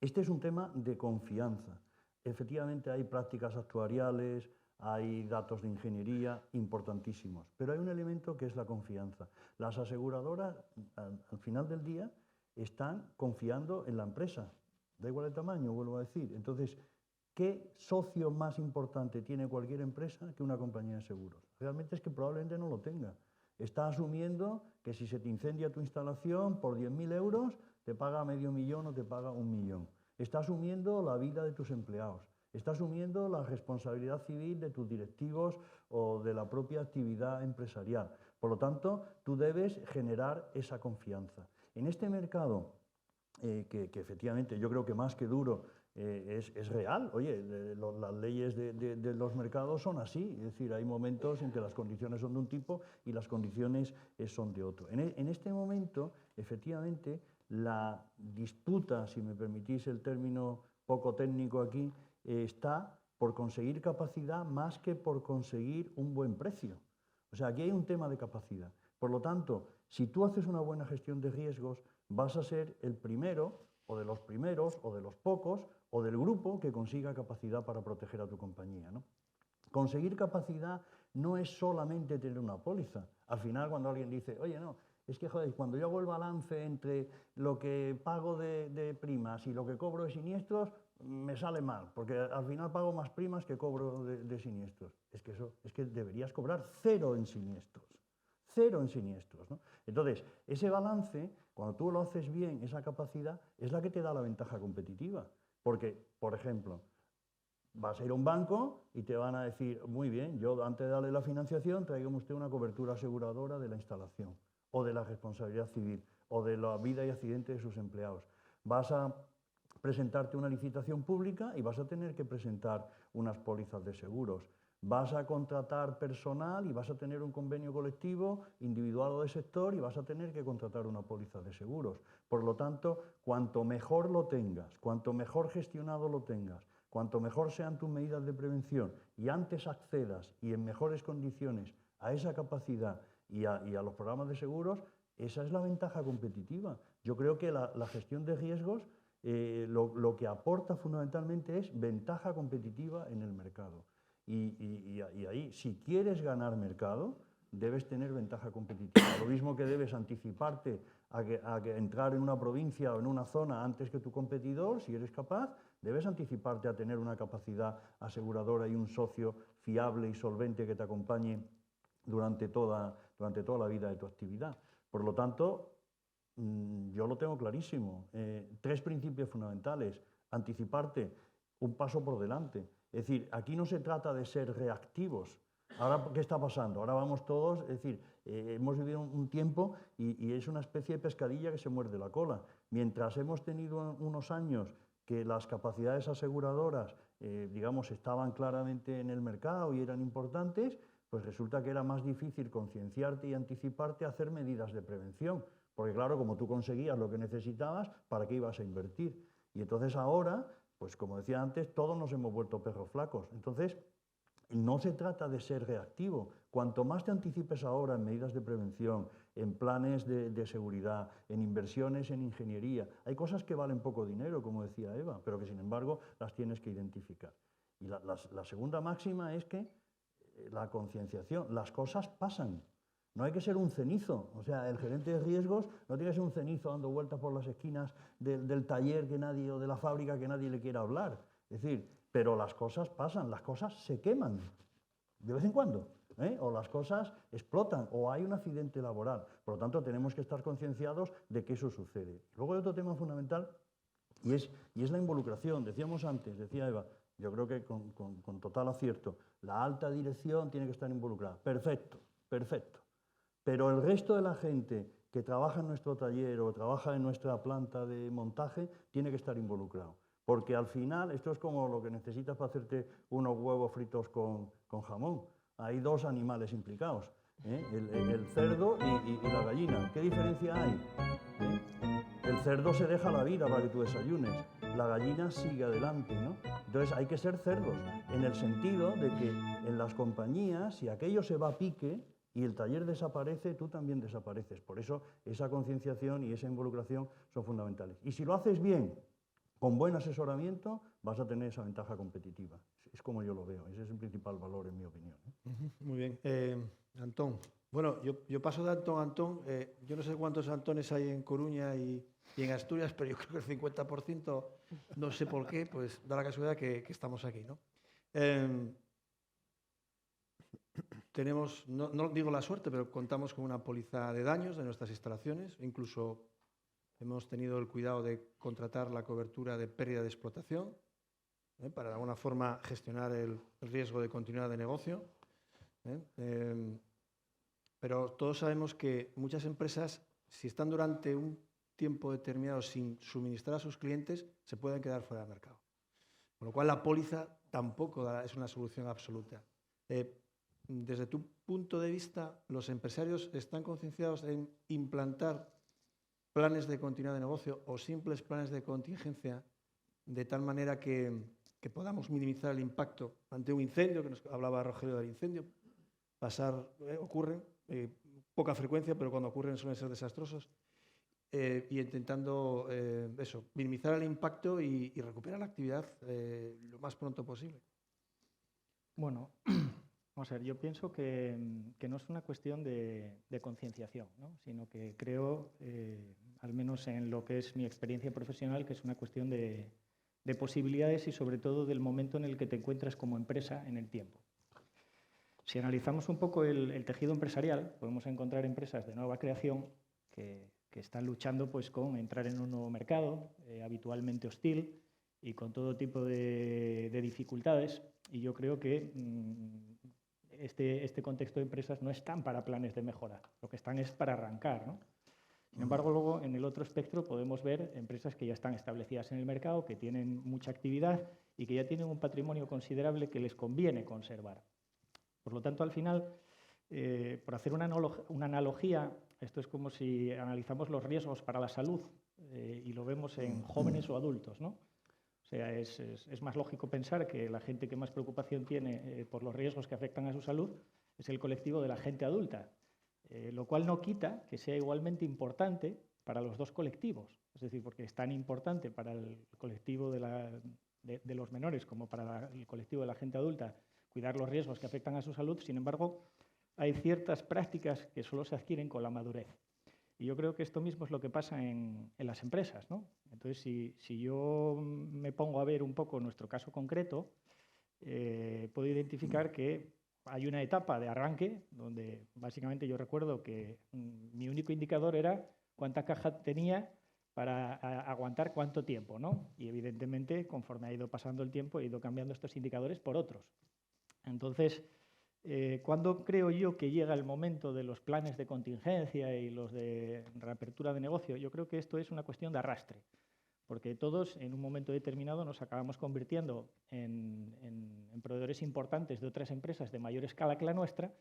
este es un tema de confianza. Efectivamente hay prácticas actuariales, hay datos de ingeniería importantísimos, pero hay un elemento que es la confianza. Las aseguradoras, al final del día, están confiando en la empresa. Da igual el tamaño, vuelvo a decir. Entonces, ¿qué socio más importante tiene cualquier empresa que una compañía de seguros? Realmente es que probablemente no lo tenga. Está asumiendo que si se te incendia tu instalación por 10.000 euros, te paga $500.000 o te paga 1.000.000. Está asumiendo la vida de tus empleados. Está asumiendo la responsabilidad civil de tus directivos o de la propia actividad empresarial. Por lo tanto, tú debes generar esa confianza. En este mercado, que efectivamente yo creo que más que duro, es real. Oye, las leyes de los mercados son así, es decir, hay momentos en que las condiciones son de un tipo y las condiciones son de otro. En este momento, efectivamente, la disputa, si me permitís el término poco técnico aquí, está por conseguir capacidad más que por conseguir un buen precio. O sea, aquí hay un tema de capacidad. Por lo tanto, si tú haces una buena gestión de riesgos, vas a ser el primero, o de los primeros, o de los pocos, o del grupo que consiga capacidad para proteger a tu compañía, ¿no? Conseguir capacidad no es solamente tener una póliza. Al final, cuando alguien dice, oye, no, es que, joder, cuando yo hago el balance entre lo que pago de primas y lo que cobro de siniestros, me sale mal, porque al final pago más primas que cobro de siniestros. Es que deberías cobrar cero en siniestros. Cero en siniestros, ¿no? Entonces, ese balance, cuando tú lo haces bien, esa capacidad, es la que te da la ventaja competitiva. Porque, por ejemplo, Vas a ir a un banco y te van a decir, muy bien, yo antes de darle la financiación, tráigame usted una cobertura aseguradora de la instalación, o de la responsabilidad civil, o de la vida y accidente de sus empleados. Vas a presentarte una licitación pública y vas a tener que presentar unas pólizas de seguros. Vas a contratar personal y vas a tener un convenio colectivo, individual o de sector, y vas a tener que contratar una póliza de seguros. Por lo tanto, cuanto mejor lo tengas, cuanto mejor gestionado lo tengas, cuanto mejor sean tus medidas de prevención y antes accedas y en mejores condiciones a esa capacidad y a los programas de seguros, esa es la ventaja competitiva. Yo creo que la gestión de riesgos lo que aporta fundamentalmente es ventaja competitiva en el mercado. Y ahí, si quieres ganar mercado, debes tener ventaja competitiva. Lo mismo que debes anticiparte a que entrar en una provincia o en una zona antes que tu competidor, si eres capaz, debes anticiparte a tener una capacidad aseguradora y un socio fiable y solvente que te acompañe durante toda la vida de tu actividad. Por lo tanto, yo lo tengo clarísimo. 3 principios fundamentales. Anticiparte, un paso por delante. Es decir, aquí no se trata de ser reactivos. Ahora, ¿qué está pasando? Ahora vamos todos, es decir, hemos vivido un tiempo y es una especie de pescadilla que se muerde la cola. Mientras hemos tenido unos años que las capacidades aseguradoras, digamos, estaban claramente en el mercado y eran importantes, pues resulta que era más difícil concienciarte y anticiparte a hacer medidas de prevención. Porque claro, como tú conseguías lo que necesitabas, ¿para qué ibas a invertir? Y entonces ahora, pues como decía antes, todos nos hemos vuelto perros flacos. Entonces, no se trata de ser reactivo. Cuanto más te anticipes ahora en medidas de prevención, en planes de seguridad, en inversiones en ingeniería, hay cosas que valen poco dinero, como decía Eva, pero que sin embargo las tienes que identificar. Y la segunda máxima es que la concienciación, las cosas pasan. No hay que ser un cenizo, o sea, el gerente de riesgos no tiene que ser un cenizo dando vueltas por las esquinas del taller que nadie, o de la fábrica que nadie le quiera hablar. Es decir, pero las cosas pasan, las cosas se queman de vez en cuando, o las cosas explotan, o hay un accidente laboral. Por lo tanto, tenemos que estar concienciados de que eso sucede. Luego hay otro tema fundamental y es la involucración. Decíamos antes, decía Eva, yo creo que con total acierto, la alta dirección tiene que estar involucrada. Perfecto, perfecto. Pero el resto de la gente que trabaja en nuestro taller o trabaja en nuestra planta de montaje tiene que estar involucrado. Porque al final esto es como lo que necesitas para hacerte unos huevos fritos con jamón. Hay 2 animales implicados, el cerdo y la gallina. ¿Qué diferencia hay? El cerdo se deja la vida para que tú desayunes, la gallina sigue adelante, ¿no? Entonces hay que ser cerdos, en el sentido de que en las compañías, si aquello se va a pique y el taller desaparece, tú también desapareces. Por eso esa concienciación y esa involucración son fundamentales. Y si lo haces bien, con buen asesoramiento, vas a tener esa ventaja competitiva. Es como yo lo veo, ese es el principal valor en mi opinión. Muy bien. Antón, bueno, yo paso de Antón a Antón. Yo no sé cuántos Antones hay en Coruña y en Asturias, pero yo creo que el 50%, no sé por qué, pues da la casualidad que estamos aquí, ¿no? Tenemos, no digo la suerte, pero contamos con una póliza de daños de nuestras instalaciones. Incluso hemos tenido el cuidado de contratar la cobertura de pérdida de explotación para de alguna forma gestionar el riesgo de continuidad de negocio. Pero todos sabemos que muchas empresas, si están durante un tiempo determinado sin suministrar a sus clientes, se pueden quedar fuera del mercado. Con lo cual la póliza tampoco es una solución absoluta. Desde tu punto de vista, ¿los empresarios están concienciados en implantar planes de continuidad de negocio o simples planes de contingencia de tal manera que podamos minimizar el impacto ante un incendio, que nos hablaba Rogelio del incendio? Ocurren, poca frecuencia, pero cuando ocurren suelen ser desastrosos, y intentando minimizar el impacto y recuperar la actividad lo más pronto posible. Bueno, vamos a ver, yo pienso que no es una cuestión de concienciación, ¿no? Sino que creo, al menos en lo que es mi experiencia profesional, que es una cuestión de posibilidades y sobre todo del momento en el que te encuentras como empresa en el tiempo. Si analizamos un poco el tejido empresarial, podemos encontrar empresas de nueva creación que están luchando pues, con entrar en un nuevo mercado, habitualmente hostil, y con todo tipo de dificultades, y yo creo que este contexto de empresas no están para planes de mejora, lo que están es para arrancar, ¿no? Sin embargo, luego en el otro espectro podemos ver empresas que ya están establecidas en el mercado, que tienen mucha actividad y que ya tienen un patrimonio considerable que les conviene conservar. Por lo tanto, al final, por hacer una analogía, esto es como si analizamos los riesgos para la salud y lo vemos en jóvenes o adultos, ¿no? O sea, es más lógico pensar que la gente que más preocupación tiene por los riesgos que afectan a su salud es el colectivo de la gente adulta, lo cual no quita que sea igualmente importante para los dos colectivos. Es decir, porque es tan importante para el colectivo de los menores como para el colectivo de la gente adulta cuidar los riesgos que afectan a su salud. Sin embargo, hay ciertas prácticas que solo se adquieren con la madurez. Y yo creo que esto mismo es lo que pasa en las empresas, ¿no? Entonces, si yo me pongo a ver un poco nuestro caso concreto, puedo identificar que hay una etapa de arranque donde básicamente yo recuerdo que mi único indicador era cuánta caja tenía para aguantar cuánto tiempo, ¿no? Y evidentemente, conforme ha ido pasando el tiempo, he ido cambiando estos indicadores por otros. Entonces, ¿cuándo creo yo que llega el momento de los planes de contingencia y los de reapertura de negocio? Yo creo que esto es una cuestión de arrastre, porque todos en un momento determinado nos acabamos convirtiendo en proveedores importantes de otras empresas de mayor escala que la nuestra,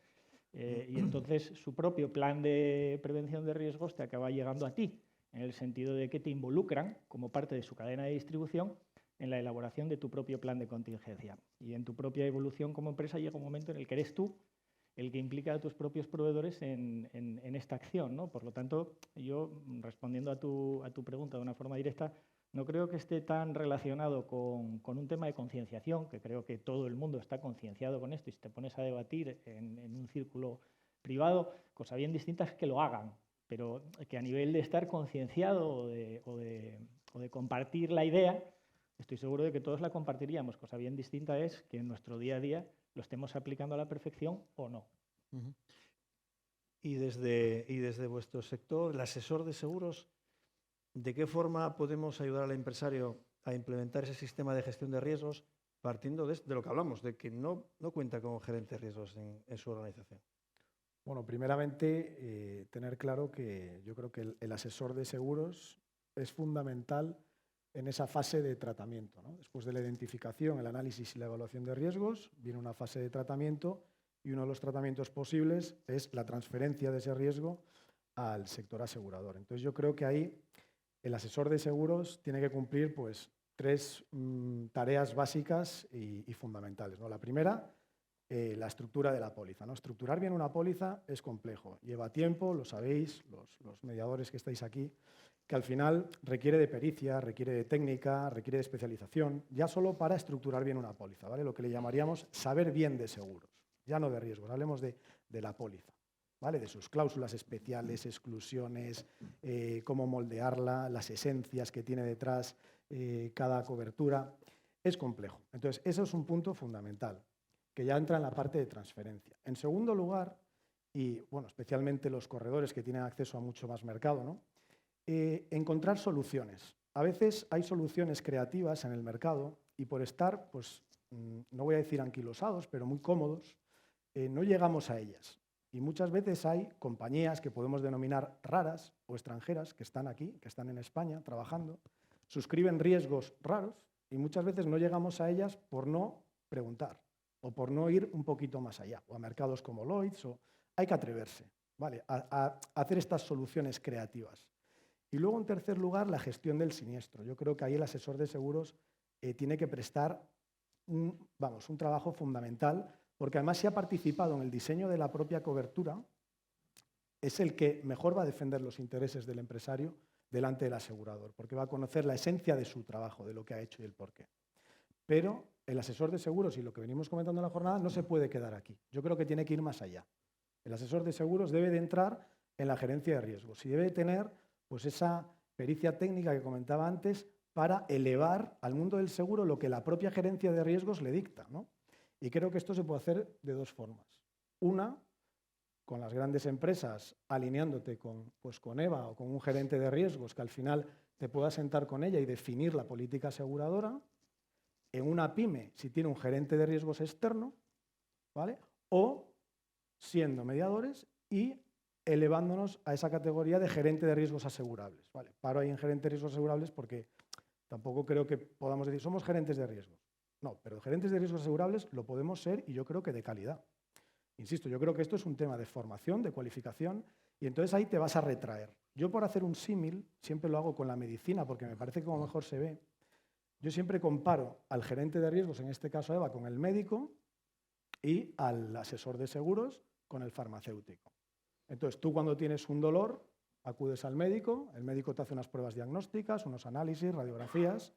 y entonces su propio plan de prevención de riesgos te acaba llegando a ti, en el sentido de que te involucran como parte de su cadena de distribución en la elaboración de tu propio plan de contingencia. Y en tu propia evolución como empresa llega un momento en el que eres tú el que implica a tus propios proveedores en esta acción, ¿no? Por lo tanto, yo, respondiendo a tu pregunta de una forma directa, no creo que esté tan relacionado con un tema de concienciación, que creo que todo el mundo está concienciado con esto, y si te pones a debatir en un círculo privado, cosa bien distinta es que lo hagan, pero que a nivel de estar concienciado o de compartir la idea, estoy seguro de que todos la compartiríamos. Cosa bien distinta es que en nuestro día a día lo estemos aplicando a la perfección o no. Y desde vuestro sector, el asesor de seguros, ¿de qué forma podemos ayudar al empresario a implementar ese sistema de gestión de riesgos partiendo de lo que hablamos, de que no cuenta con gerente de riesgos en su organización? Bueno, primeramente, tener claro que yo creo que el asesor de seguros es fundamental en esa fase de tratamiento, ¿no? Después de la identificación, el análisis y la evaluación de riesgos, viene una fase de tratamiento y uno de los tratamientos posibles es la transferencia de ese riesgo al sector asegurador. Entonces, yo creo que ahí el asesor de seguros tiene que cumplir pues, tres tareas básicas y fundamentales, ¿no? La primera, la estructura de la póliza, ¿no? Estructurar bien una póliza es complejo, lleva tiempo, lo sabéis, los mediadores que estáis aquí, que al final requiere de pericia, requiere de técnica, requiere de especialización, ya solo para estructurar bien una póliza, ¿vale? Lo que le llamaríamos saber bien de seguros, ya no de riesgos, hablemos de la póliza, ¿vale? De sus cláusulas especiales, exclusiones, cómo moldearla, las esencias que tiene detrás cada cobertura, es complejo. Entonces, eso es un punto fundamental, que ya entra en la parte de transferencia. En segundo lugar, y bueno, especialmente los corredores que tienen acceso a mucho más mercado, ¿no? Encontrar soluciones. A veces hay soluciones creativas en el mercado y por estar, pues, no voy a decir anquilosados, pero muy cómodos, no llegamos a ellas. Y muchas veces hay compañías que podemos denominar raras o extranjeras que están aquí, que están en España trabajando, suscriben riesgos raros y muchas veces no llegamos a ellas por no preguntar o por no ir un poquito más allá, o a mercados como Lloyds, o hay que atreverse, ¿vale? a hacer estas soluciones creativas. Y luego, en tercer lugar, la gestión del siniestro. Yo creo que ahí el asesor de seguros tiene que prestar un trabajo fundamental, porque además si ha participado en el diseño de la propia cobertura, es el que mejor va a defender los intereses del empresario delante del asegurador, porque va a conocer la esencia de su trabajo, de lo que ha hecho y el porqué. Pero el asesor de seguros, y lo que venimos comentando en la jornada, no se puede quedar aquí. Yo creo que tiene que ir más allá. El asesor de seguros debe de entrar en la gerencia de riesgos y debe tener pues, esa pericia técnica que comentaba antes para elevar al mundo del seguro lo que la propia gerencia de riesgos le dicta, ¿no? Y creo que esto se puede hacer de dos formas. Una, con las grandes empresas, alineándote con EVA o con un gerente de riesgos que al final te pueda sentar con ella y definir la política aseguradora, en una pyme si tiene un gerente de riesgos externo, ¿vale? O siendo mediadores y elevándonos a esa categoría de gerente de riesgos asegurables, ¿vale? Paro ahí en gerente de riesgos asegurables porque tampoco creo que podamos decir somos gerentes de riesgos. No, pero gerentes de riesgos asegurables lo podemos ser y yo creo que de calidad. Insisto, yo creo que esto es un tema de formación, de cualificación, y entonces ahí te vas a retraer. Yo, por hacer un símil, siempre lo hago con la medicina porque me parece que como mejor se ve. Yo siempre comparo al gerente de riesgos, en este caso Eva, con el médico y al asesor de seguros con el farmacéutico. Entonces, tú cuando tienes un dolor, acudes al médico, el médico te hace unas pruebas diagnósticas, unos análisis, radiografías,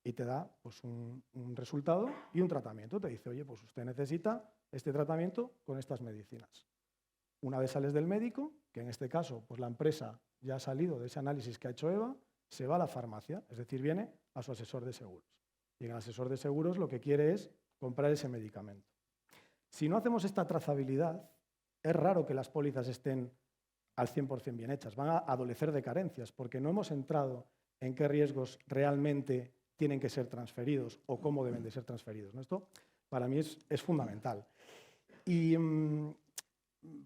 y te da pues, un resultado y un tratamiento. Te dice, oye, pues usted necesita este tratamiento con estas medicinas. Una vez sales del médico, que en este caso pues la empresa ya ha salido de ese análisis que ha hecho Eva, se va a la farmacia, es decir, viene a su asesor de seguros. Y el asesor de seguros lo que quiere es comprar ese medicamento. Si no hacemos esta trazabilidad, es raro que las pólizas estén al 100% bien hechas. Van a adolecer de carencias, porque no hemos entrado en qué riesgos realmente tienen que ser transferidos o cómo deben de ser transferidos, ¿no? Esto para mí es fundamental. Y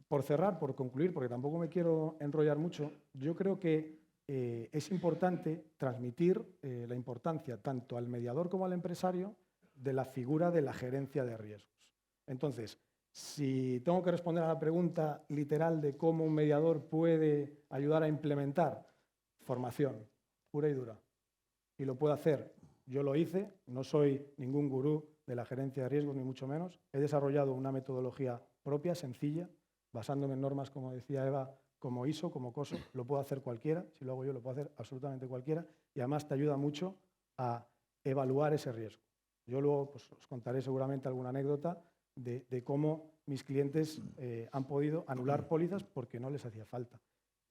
por cerrar, por concluir, porque tampoco me quiero enrollar mucho, yo creo que es importante transmitir la importancia tanto al mediador como al empresario de la figura de la gerencia de riesgos. Entonces, si tengo que responder a la pregunta literal de cómo un mediador puede ayudar a implementar, formación pura y dura. Y lo puede hacer. Yo lo hice, no soy ningún gurú de la gerencia de riesgos, ni mucho menos. He desarrollado una metodología propia, sencilla, basándome en normas, como decía Eva, como ISO, como COSO. Lo puede hacer cualquiera, si lo hago yo lo puede hacer absolutamente cualquiera, y además te ayuda mucho a evaluar ese riesgo. Yo luego pues, os contaré seguramente alguna anécdota de cómo mis clientes han podido anular pólizas porque no les hacía falta.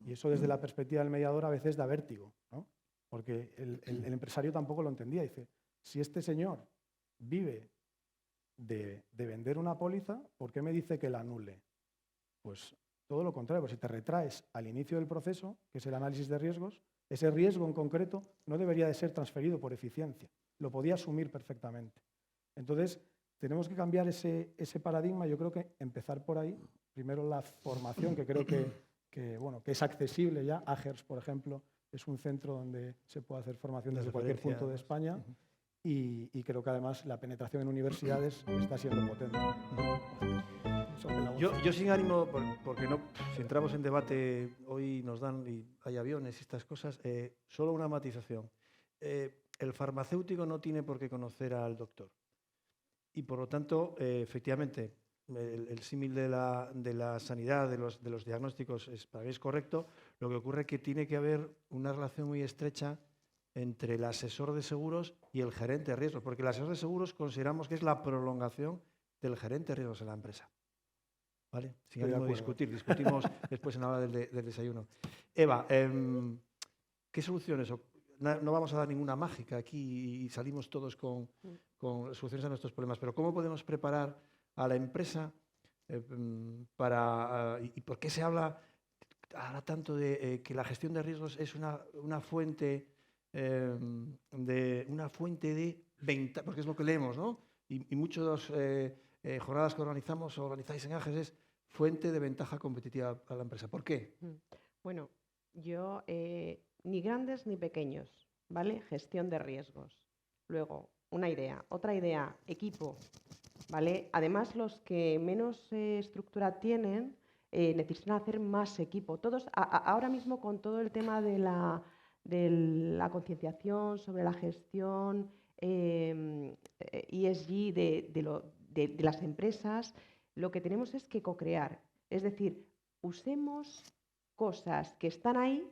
Y eso desde la perspectiva del mediador a veces da vértigo, ¿no? Porque el empresario tampoco lo entendía. Dice, si este señor vive de vender una póliza, ¿por qué me dice que la anule? Pues todo lo contrario, pues si te retraes al inicio del proceso, que es el análisis de riesgos, ese riesgo en concreto no debería de ser transferido por eficiencia, lo podía asumir perfectamente. Entonces, tenemos que cambiar ese paradigma, yo creo que empezar por ahí, primero la formación, que creo que es accesible ya. AGERS, por ejemplo, es un centro donde se puede hacer formación desde cualquier punto de España y creo que además la penetración en universidades está siendo potente. Yo sin ánimo, porque no, si entramos en debate, hoy nos dan, y hay aviones y estas cosas, solo una matización. El farmacéutico no tiene por qué conocer al doctor. Y por lo tanto, efectivamente, el símil de la sanidad, de los diagnósticos, para mí es correcto. Lo que ocurre es que tiene que haber una relación muy estrecha entre el asesor de seguros y el gerente de riesgos, porque el asesor de seguros consideramos que es la prolongación del gerente de riesgos en la empresa. ¿Vale? Sin ánimo de discutir, discutimos después en la hora del desayuno. Eva, ¿qué soluciones? No vamos a dar ninguna mágica aquí y salimos todos con soluciones a nuestros problemas, pero ¿cómo podemos preparar a la empresa y por qué se habla ahora tanto de que la gestión de riesgos es una fuente de ventaja, porque es lo que leemos, ¿no? Y muchas jornadas que organizáis en AGES es fuente de ventaja competitiva para la empresa. ¿Por qué? Bueno, yo ni grandes ni pequeños, ¿vale? Gestión de riesgos. Luego, una idea. Otra idea, equipo, ¿vale? Además, los que menos estructura tienen necesitan hacer más equipo. Todos, ahora mismo con todo el tema de la concienciación sobre la gestión ESG de las empresas, lo que tenemos es que co-crear. Es decir, usemos cosas que están ahí,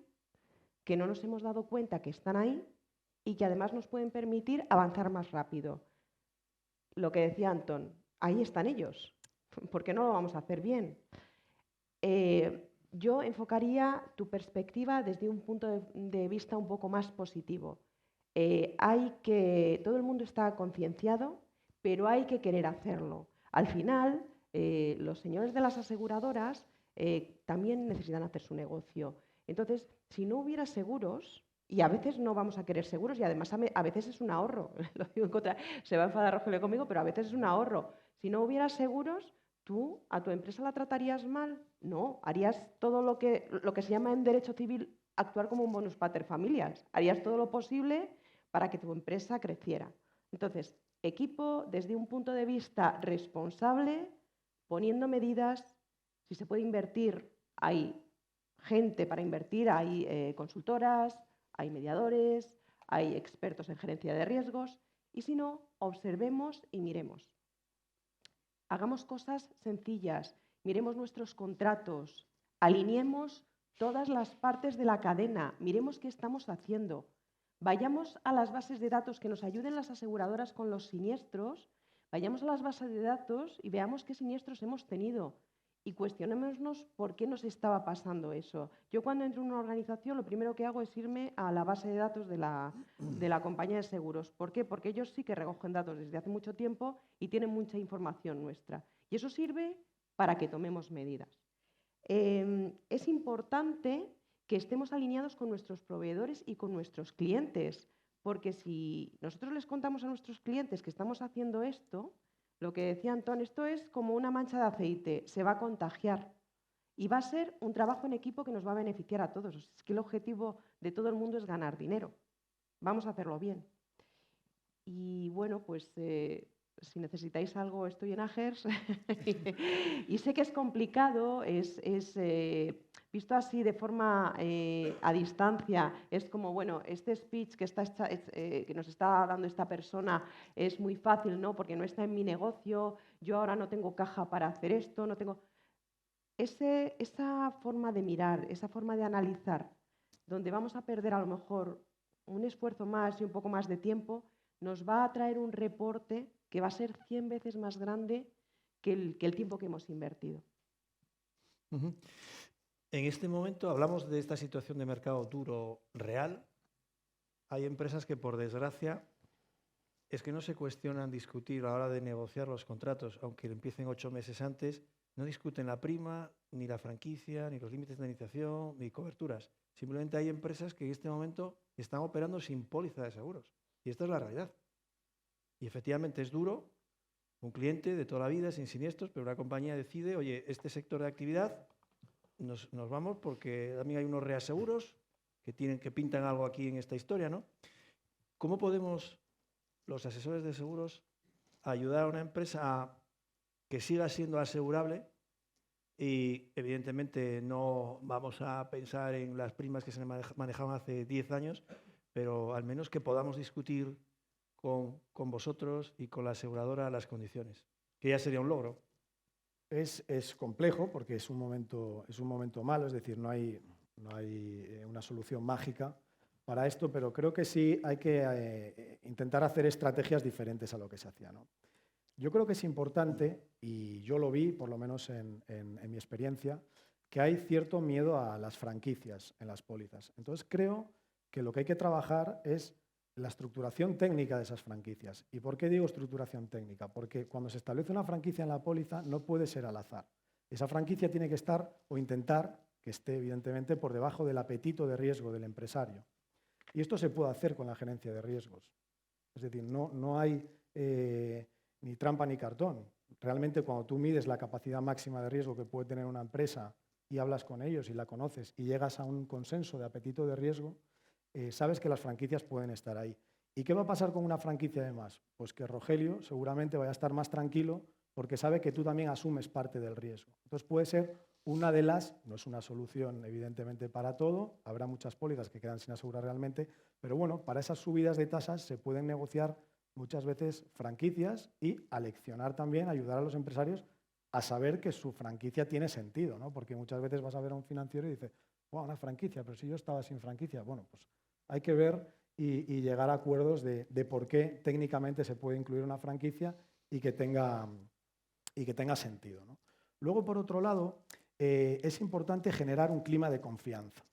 que no nos hemos dado cuenta que están ahí y que además nos pueden permitir avanzar más rápido. Lo que decía Antón, ahí están ellos. ¿Por qué no lo vamos a hacer bien? Yo enfocaría tu perspectiva desde un punto de vista un poco más positivo. Todo el mundo está concienciado, pero hay que querer hacerlo. Al final, los señores de las aseguradoras también necesitan hacer su negocio. Entonces, si no hubiera seguros, Y a veces no vamos a querer seguros y además a veces es un ahorro. Lo digo en contra, se va a enfadar Rogelio conmigo, pero a veces es un ahorro. Si no hubiera seguros, ¿tú a tu empresa la tratarías mal? No, harías todo lo que se llama en derecho civil actuar como un bonus pater familias. Harías todo lo posible para que tu empresa creciera. Entonces, equipo desde un punto de vista responsable, poniendo medidas. Si se puede invertir, hay gente para invertir, hay consultoras, hay mediadores, hay expertos en gerencia de riesgos. Y si no, observemos y miremos. Hagamos cosas sencillas, miremos nuestros contratos, alineemos todas las partes de la cadena, miremos qué estamos haciendo. Vayamos a las bases de datos que nos ayuden las aseguradoras con los siniestros, vayamos a las bases de datos y veamos qué siniestros hemos tenido y cuestionémonos por qué nos estaba pasando eso. Yo cuando entro en una organización lo primero que hago es irme a la base de datos de la compañía de seguros. ¿Por qué? Porque ellos sí que recogen datos desde hace mucho tiempo y tienen mucha información nuestra. Y eso sirve para que tomemos medidas. Es importante que estemos alineados con nuestros proveedores y con nuestros clientes, porque si nosotros les contamos a nuestros clientes que estamos haciendo esto, lo que decía Antón, esto es como una mancha de aceite, se va a contagiar y va a ser un trabajo en equipo que nos va a beneficiar a todos. Es que el objetivo de todo el mundo es ganar dinero. Vamos a hacerlo bien. Y bueno, pues si necesitáis algo, estoy en Agers. Y sé que es complicado, visto así de forma a distancia, es como, bueno, este speech que nos está dando esta persona es muy fácil, ¿no? Porque no está en mi negocio, yo ahora no tengo caja para hacer esto, no tengo... Esa forma de mirar, esa forma de analizar, donde vamos a perder a lo mejor un esfuerzo más y un poco más de tiempo, nos va a traer un reporte que va a ser 100 veces más grande que el tiempo que hemos invertido. En este momento hablamos de esta situación de mercado duro real. Hay empresas que, por desgracia, es que no se cuestionan discutir a la hora de negociar los contratos, aunque empiecen 8 meses antes, no discuten la prima, ni la franquicia, ni los límites de indemnización, ni coberturas. Simplemente hay empresas que en este momento están operando sin póliza de seguros. Y esta es la realidad. Y efectivamente es duro, un cliente de toda la vida, sin siniestros, pero una compañía decide, oye, este sector de actividad nos vamos porque también hay unos reaseguros que pintan algo aquí en esta historia, ¿no? ¿Cómo podemos, los asesores de seguros, ayudar a una empresa a que siga siendo asegurable? Y evidentemente no vamos a pensar en las primas que se manejaban hace 10 años, pero al menos que podamos discutir con vosotros y con la aseguradora las condiciones, que ya sería un logro. Es complejo porque es un momento malo, es decir, no hay una solución mágica para esto, pero creo que sí hay que intentar hacer estrategias diferentes a lo que se hacía, ¿no? Yo creo que es importante, y yo lo vi, por lo menos en mi experiencia, que hay cierto miedo a las franquicias en las pólizas. Entonces creo que lo que hay que trabajar es la estructuración técnica de esas franquicias. ¿Y por qué digo estructuración técnica? Porque cuando se establece una franquicia en la póliza no puede ser al azar. Esa franquicia tiene que estar o intentar que esté, evidentemente, por debajo del apetito de riesgo del empresario. Y esto se puede hacer con la gerencia de riesgos. Es decir, no hay ni trampa ni cartón. Realmente, cuando tú mides la capacidad máxima de riesgo que puede tener una empresa y hablas con ellos y la conoces y llegas a un consenso de apetito de riesgo, sabes que las franquicias pueden estar ahí. ¿Y qué va a pasar con una franquicia además? Pues que Rogelio seguramente vaya a estar más tranquilo porque sabe que tú también asumes parte del riesgo. Entonces puede ser una de las, no es una solución evidentemente para todo, habrá muchas pólizas que quedan sin asegurar realmente, pero bueno, para esas subidas de tasas se pueden negociar muchas veces franquicias y aleccionar también, ayudar a los empresarios a saber que su franquicia tiene sentido, ¿no? Porque muchas veces vas a ver a un financiero y dices, wow, una franquicia, pero si yo estaba sin franquicia. Bueno, pues hay que ver y llegar a acuerdos de por qué técnicamente se puede incluir una franquicia y que tenga sentido, ¿no? Luego, por otro lado, es importante generar un clima de confianza.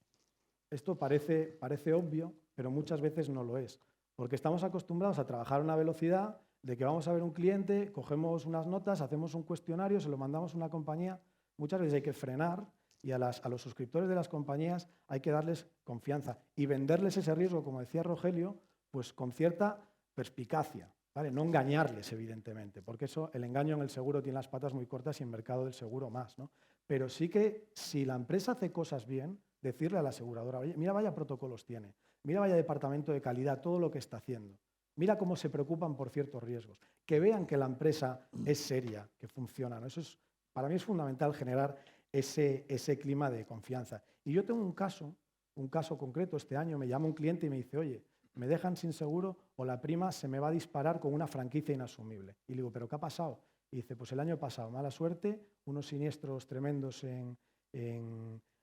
Esto parece obvio, pero muchas veces no lo es, porque estamos acostumbrados a trabajar a una velocidad de que vamos a ver un cliente, cogemos unas notas, hacemos un cuestionario, se lo mandamos a una compañía. Muchas veces hay que frenar y a los suscriptores de las compañías hay que darles confianza y venderles ese riesgo, como decía Rogelio, pues con cierta perspicacia, ¿vale? No engañarles, evidentemente, porque eso, el engaño en el seguro tiene las patas muy cortas y en el mercado del seguro más, ¿no? Pero sí que si la empresa hace cosas bien, decirle a la aseguradora, oye, mira vaya protocolos tiene, mira vaya departamento de calidad, todo lo que está haciendo, mira cómo se preocupan por ciertos riesgos, que vean que la empresa es seria, que funciona, ¿no? Eso es, para mí es fundamental generar ese clima de confianza. Y yo tengo un caso concreto, este año me llama un cliente y me dice, oye, me dejan sin seguro o la prima se me va a disparar con una franquicia inasumible. Y le digo, ¿pero qué ha pasado? Y dice, pues el año pasado, mala suerte, unos siniestros tremendos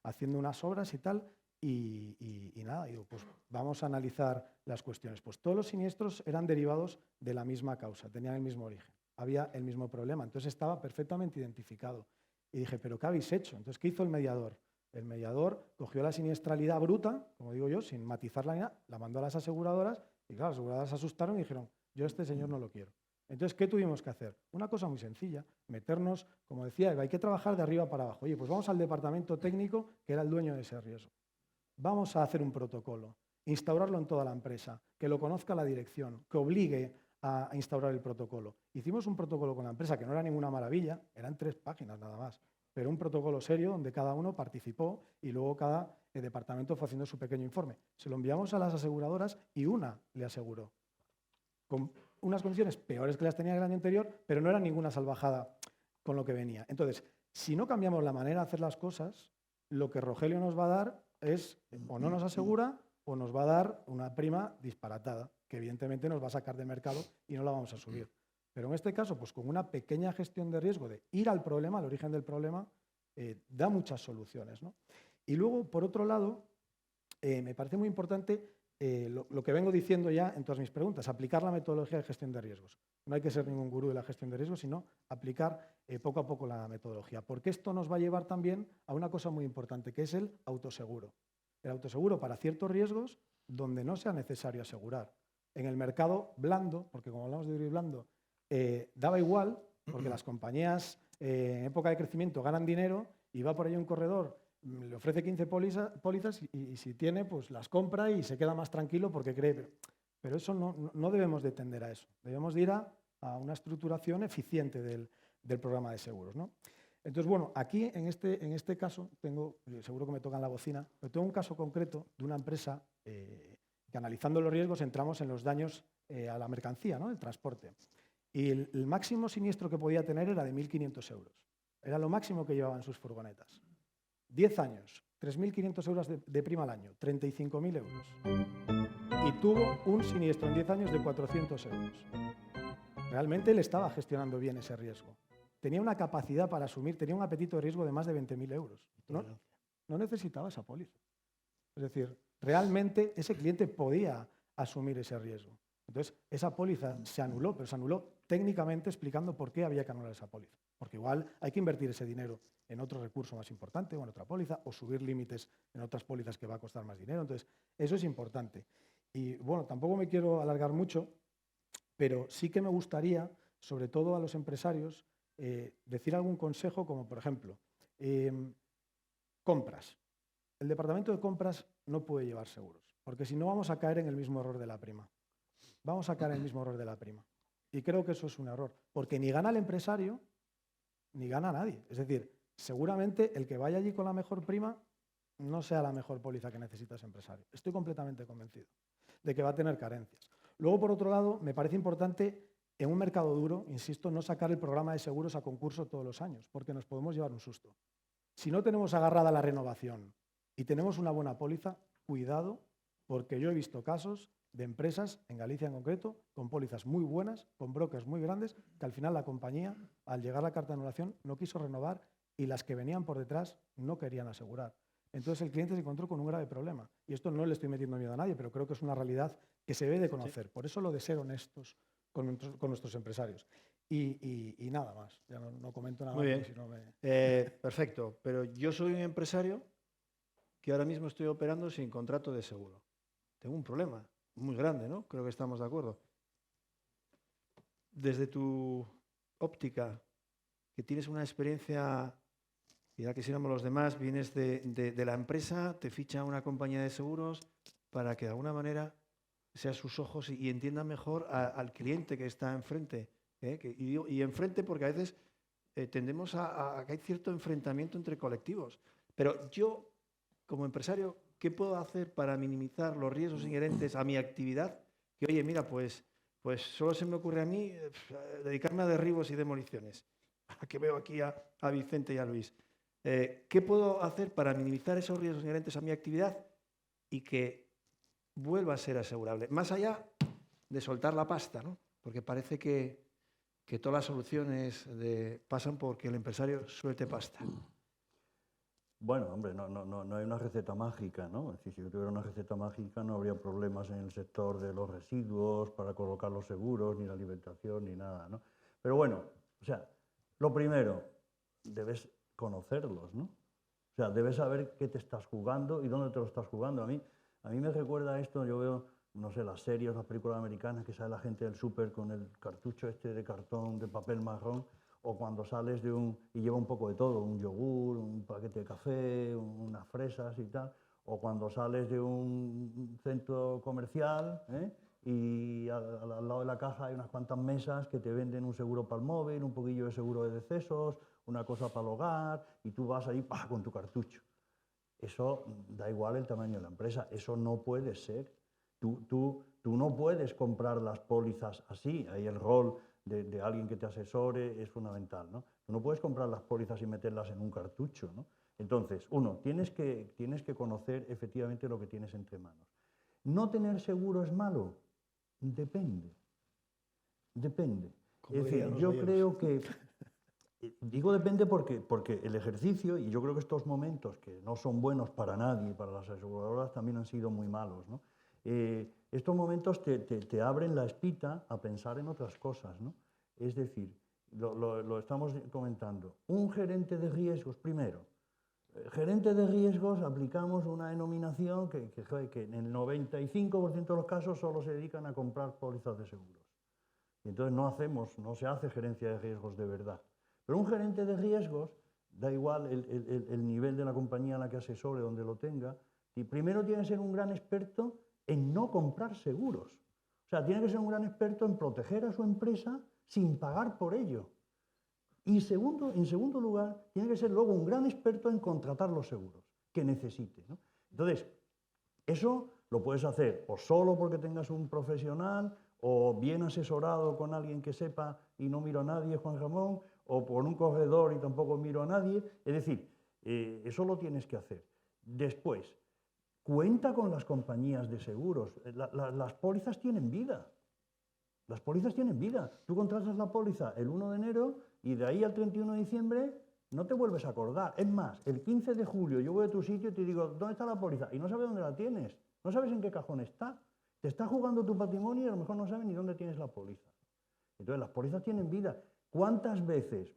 haciendo unas obras y tal, y nada, digo, pues vamos a analizar las cuestiones. Pues todos los siniestros eran derivados de la misma causa, tenían el mismo origen, había el mismo problema, entonces estaba perfectamente identificado. Y dije, ¿pero qué habéis hecho? Entonces, ¿qué hizo el mediador? El mediador cogió la siniestralidad bruta, como digo yo, sin matizarla ni nada, la mandó a las aseguradoras y claro, las aseguradoras se asustaron y dijeron, yo a este señor no lo quiero. Entonces, ¿qué tuvimos que hacer? Una cosa muy sencilla, meternos, como decía Eva, hay que trabajar de arriba para abajo. Oye, pues vamos al departamento técnico, que era el dueño de ese riesgo. Vamos a hacer un protocolo, instaurarlo en toda la empresa, que lo conozca la dirección, que obligue a instaurar el protocolo. Hicimos un protocolo con la empresa, que no era ninguna maravilla, eran 3 páginas nada más, pero un protocolo serio donde cada uno participó y luego cada departamento fue haciendo su pequeño informe. Se lo enviamos a las aseguradoras y una le aseguró, con unas condiciones peores que las tenía el año anterior, pero no era ninguna salvajada con lo que venía. Entonces, si no cambiamos la manera de hacer las cosas, lo que Rogelio nos va a dar es, o no nos asegura, o nos va a dar una prima disparatada, que evidentemente nos va a sacar de mercado y no la vamos a subir. Pero en este caso, pues con una pequeña gestión de riesgo de ir al problema, al origen del problema, da muchas soluciones, ¿no? Y luego, por otro lado, me parece muy importante lo que vengo diciendo ya en todas mis preguntas, aplicar la metodología de gestión de riesgos. No hay que ser ningún gurú de la gestión de riesgos, sino aplicar poco a poco la metodología, porque esto nos va a llevar también a una cosa muy importante, que es el autoseguro. El autoseguro para ciertos riesgos donde no sea necesario asegurar. En el mercado blando, porque como hablamos de gris blando, daba igual, porque las compañías en época de crecimiento ganan dinero y va por ahí un corredor, le ofrece 15 pólizas y si tiene, pues las compra y se queda más tranquilo porque cree. Pero eso no debemos de tender a eso. Debemos de ir a una estructuración eficiente del programa de seguros, ¿no? Entonces, bueno, aquí en este caso tengo, seguro que me tocan la bocina, pero tengo un caso concreto de una empresa que analizando los riesgos entramos en los daños a la mercancía, ¿no? El transporte. Y el máximo siniestro que podía tener era de 1.500 euros. Era lo máximo que llevaban sus furgonetas. 10 años, 3.500 euros de prima al año, 35.000 euros. Y tuvo un siniestro en 10 años de 400 euros. Realmente él estaba gestionando bien ese riesgo. Tenía una capacidad para asumir, tenía un apetito de riesgo de más de 20.000 euros. No necesitaba esa póliza. Es decir, realmente ese cliente podía asumir ese riesgo. Entonces, esa póliza se anuló, pero se anuló técnicamente explicando por qué había que anular esa póliza. Porque igual hay que invertir ese dinero en otro recurso más importante o en otra póliza o subir límites en otras pólizas que va a costar más dinero. Entonces, eso es importante. Y bueno, tampoco me quiero alargar mucho, pero sí que me gustaría, sobre todo a los empresarios, decir algún consejo como, por ejemplo, compras. El departamento de compras no puede llevar seguros, porque si no vamos a caer en el mismo error de la prima. Vamos a caer en el mismo error de la prima. Y creo que eso es un error, porque ni gana el empresario, ni gana nadie. Es decir, seguramente el que vaya allí con la mejor prima no sea la mejor póliza que necesita ese empresario. Estoy completamente convencido de que va a tener carencias. Luego, por otro lado, me parece importante en un mercado duro, insisto, no sacar el programa de seguros a concurso todos los años, porque nos podemos llevar un susto. Si no tenemos agarrada la renovación y tenemos una buena póliza, cuidado, porque yo he visto casos de empresas, en Galicia en concreto, con pólizas muy buenas, con brokers muy grandes, que al final la compañía, al llegar la carta de anulación, no quiso renovar y las que venían por detrás no querían asegurar. Entonces el cliente se encontró con un grave problema. Y esto no le estoy metiendo miedo a nadie, pero creo que es una realidad que se debe de conocer. Por eso lo de ser honestos con nuestros empresarios. Y nada más, ya no comento nada. Muy bien, si no perfecto. Pero yo soy un empresario que ahora mismo estoy operando sin contrato de seguro. Tengo un problema muy grande, ¿no? Creo que estamos de acuerdo. Desde tu óptica, que tienes una experiencia y ya quisiéramos los demás, vienes de la empresa, te ficha una compañía de seguros para que de alguna manera seas sus ojos y entiendan mejor al cliente que está enfrente. Y enfrente porque a veces tendemos a que hay cierto enfrentamiento entre colectivos. Pero yo, como empresario, ¿qué puedo hacer para minimizar los riesgos inherentes a mi actividad? Que, oye, mira, pues solo se me ocurre a mí dedicarme a derribos y demoliciones. Que veo aquí a Vicente y a Luis. ¿Qué puedo hacer para minimizar esos riesgos inherentes a mi actividad y que vuelva a ser asegurable? Más allá de soltar la pasta, ¿no? Porque parece que todas las soluciones pasan por que el empresario suelte pasta. Bueno, hombre, no hay una receta mágica, ¿no? Es decir, si yo tuviera una receta mágica no habría problemas en el sector de los residuos para colocar los seguros, ni la alimentación, ni nada, ¿no? Pero bueno, o sea, lo primero, debes conocerlos, ¿no? O sea, debes saber qué te estás jugando y dónde te lo estás jugando. A mí me recuerda esto, yo veo, no sé, las series, las películas americanas que sale la gente del súper con el cartucho este de cartón, de papel marrón, o cuando sales y lleva un poco de todo, un yogur, un paquete de café, unas fresas y tal, o cuando sales de un centro comercial, y al lado de la caja hay unas cuantas mesas que te venden un seguro para el móvil, un poquillo de seguro de decesos, una cosa para el hogar, y tú vas ahí con tu cartucho. Eso da igual el tamaño de la empresa, eso no puede ser. Tú no puedes comprar las pólizas así, ahí el rol de alguien que te asesore es fundamental, ¿no? Tú no puedes comprar las pólizas y meterlas en un cartucho, ¿no? Entonces, tienes que conocer efectivamente lo que tienes entre manos. ¿No tener seguro es malo? Depende. Es decir, yo creo que... Digo depende porque el ejercicio, y yo creo que estos momentos que no son buenos para nadie, para las aseguradoras también han sido muy malos, ¿no? Estos momentos te abren la espita a pensar en otras cosas, ¿no? Es decir, lo estamos comentando, un gerente de riesgos, primero, gerente de riesgos aplicamos una denominación que en el 95% de los casos solo se dedican a comprar pólizas de seguros. Y entonces no se hace gerencia de riesgos de verdad. Pero un gerente de riesgos, da igual el nivel de la compañía a la que asesore, donde lo tenga, y primero tiene que ser un gran experto en no comprar seguros. O sea, tiene que ser un gran experto en proteger a su empresa sin pagar por ello. Y en segundo lugar, tiene que ser luego un gran experto en contratar los seguros que necesite, ¿no? Entonces, eso lo puedes hacer o solo porque tengas un profesional, o bien asesorado con alguien que sepa y no miro a nadie, Juan Ramón, o por un corredor y tampoco miro a nadie. Es decir, eso lo tienes que hacer. Después, cuenta con las compañías de seguros. Las pólizas tienen vida. Las pólizas tienen vida. Tú contratas la póliza el 1 de enero y de ahí al 31 de diciembre no te vuelves a acordar. Es más, el 15 de julio yo voy a tu sitio y te digo, ¿dónde está la póliza? Y no sabes dónde la tienes. No sabes en qué cajón está. Te está jugando tu patrimonio y a lo mejor no sabes ni dónde tienes la póliza. Entonces, las pólizas tienen vida. ¿Cuántas veces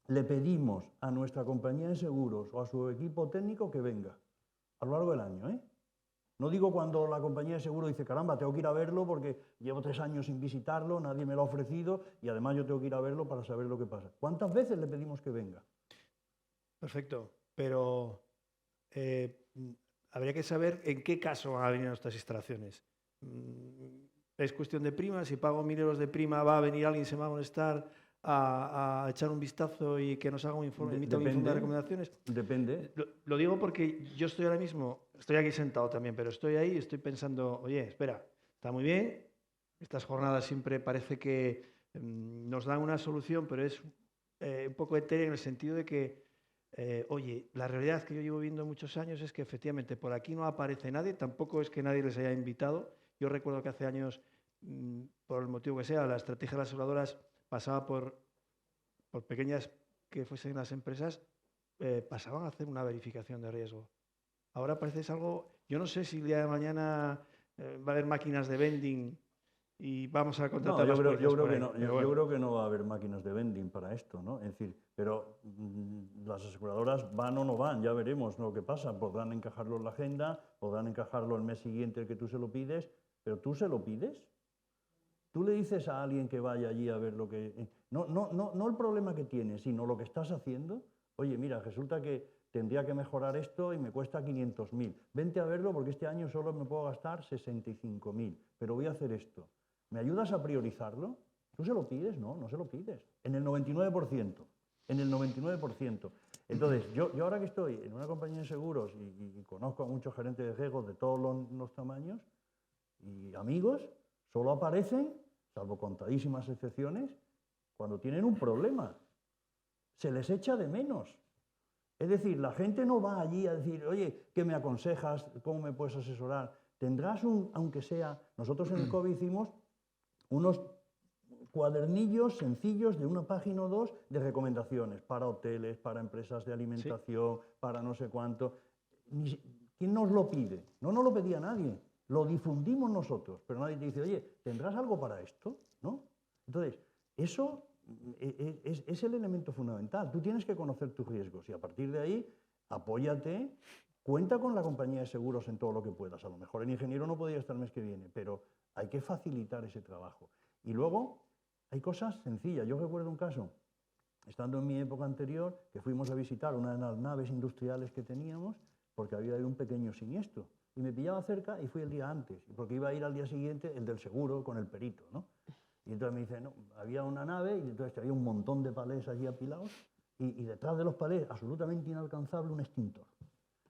le pedimos a nuestra compañía de seguros o a su equipo técnico que venga? A lo largo del año, ¿eh? No digo cuando la compañía de seguro dice, caramba, tengo que ir a verlo porque llevo 3 años sin visitarlo, nadie me lo ha ofrecido y además yo tengo que ir a verlo para saber lo que pasa. ¿Cuántas veces le pedimos que venga? Perfecto, pero habría que saber en qué caso van a venir nuestras instalaciones. Es cuestión de prima, si pago 1.000 euros de prima, va a venir alguien, se va a molestar a echar un vistazo y que nos haga un informe, emita un informe de recomendaciones. Depende. Lo digo porque yo estoy ahora mismo, estoy aquí sentado también, pero estoy ahí y estoy pensando, oye, espera, está muy bien, estas jornadas siempre parece que nos dan una solución, pero es un poco etérea en el sentido de que, oye, la realidad que yo llevo viendo muchos años es que efectivamente por aquí no aparece nadie, tampoco es que nadie les haya invitado. Yo recuerdo que hace años, por el motivo que sea, la estrategia de las aseguradoras pasaba por pequeñas que fuesen las empresas, pasaban a hacer una verificación de riesgo. Ahora parece que es algo, yo no sé si el día de mañana va a haber máquinas de vending y vamos a contratar yo más creo que no. Yo creo que no va a haber máquinas de vending para esto, ¿no? Es decir, pero las aseguradoras van o no van, ya veremos lo que pasa. Podrán encajarlo en la agenda, podrán encajarlo el mes siguiente el que tú se lo pides, pero ¿tú se lo pides? ¿Tú le dices a alguien que vaya allí a ver lo que... No el problema que tienes, sino lo que estás haciendo? Oye, mira, resulta que tendría que mejorar esto y me cuesta 500.000. Vente a verlo porque este año solo me puedo gastar 65.000, pero voy a hacer esto. ¿Me ayudas a priorizarlo? ¿Tú se lo pides? No, no se lo pides. En el 99%. En el 99%. Entonces, yo ahora que estoy en una compañía de seguros y conozco a muchos gerentes de riesgos de todos los tamaños y amigos, solo aparecen, salvo contadísimas excepciones, cuando tienen un problema. Se les echa de menos. Es decir, la gente no va allí a decir, oye, ¿qué me aconsejas? ¿Cómo me puedes asesorar? Tendrás aunque sea, nosotros en el COVID hicimos unos cuadernillos sencillos de una página o dos de recomendaciones para hoteles, para empresas de alimentación, para no sé cuánto. ¿Quién nos lo pide? No nos lo pedía nadie. Lo difundimos nosotros, pero nadie te dice, oye, ¿tendrás algo para esto? ¿No? Entonces, eso es el elemento fundamental. Tú tienes que conocer tus riesgos y a partir de ahí, apóyate, cuenta con la compañía de seguros en todo lo que puedas. A lo mejor el ingeniero no podría estar el mes que viene, pero hay que facilitar ese trabajo. Y luego, hay cosas sencillas. Yo recuerdo un caso, estando en mi época anterior, que fuimos a visitar una de las naves industriales que teníamos, porque había habido un pequeño siniestro. Y me pillaba cerca y fui el día antes, porque iba a ir al día siguiente el del seguro con el perito, ¿no? Y entonces me dice, no, había una nave y entonces había un montón de palés allí apilados y detrás de los palés, absolutamente inalcanzable, un extintor.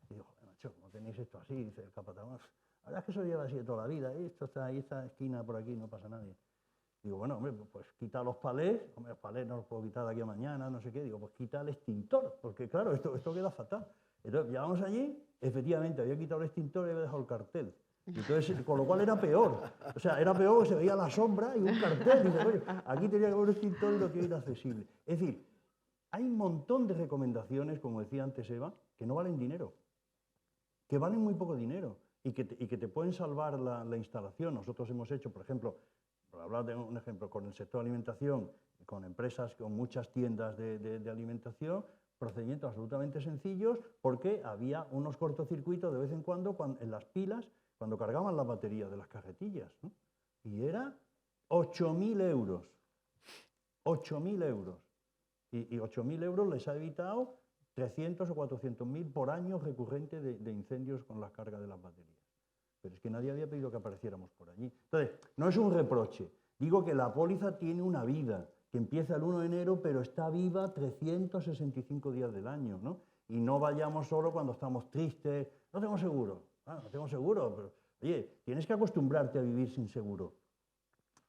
Y digo, joder, macho, ¿cómo tenéis esto así? Dice el capataz. La verdad es que eso lleva así de toda la vida, esto está ahí, esta esquina por aquí, no pasa nadie. Digo, bueno, hombre, pues quita los palés, hombre, los palés no los puedo quitar de aquí a mañana, no sé qué. Digo, pues quita el extintor, porque claro, esto queda fatal. Entonces, llegamos allí, efectivamente, había quitado el extintor y había dejado el cartel. Entonces, con lo cual era peor. O sea, era peor porque se veía la sombra y un cartel. Y dice, oye, aquí tenía que haber un extintor y lo quiero ir accesible. Es decir, hay un montón de recomendaciones, como decía antes Eva, que no valen dinero, que valen muy poco dinero y que te pueden salvar la instalación. Nosotros hemos hecho, por ejemplo, por hablar de un ejemplo, con el sector de alimentación, con empresas, con muchas tiendas de alimentación, procedimientos absolutamente sencillos porque había unos cortocircuitos de vez en cuando en las pilas, cuando cargaban la batería de las cajetillas, ¿no? Y era 8.000 euros. 8.000 euros. Y 8.000 euros les ha evitado 300 o 400.000 por año recurrente de incendios con la carga de las baterías. Pero es que nadie había pedido que apareciéramos por allí. Entonces, no es un reproche. Digo que la póliza tiene una vida, que empieza el 1 de enero, pero está viva 365 días del año, ¿no? Y no vayamos solo cuando estamos tristes. No tengo seguro. Ah, no tengo seguro, pero oye, tienes que acostumbrarte a vivir sin seguro.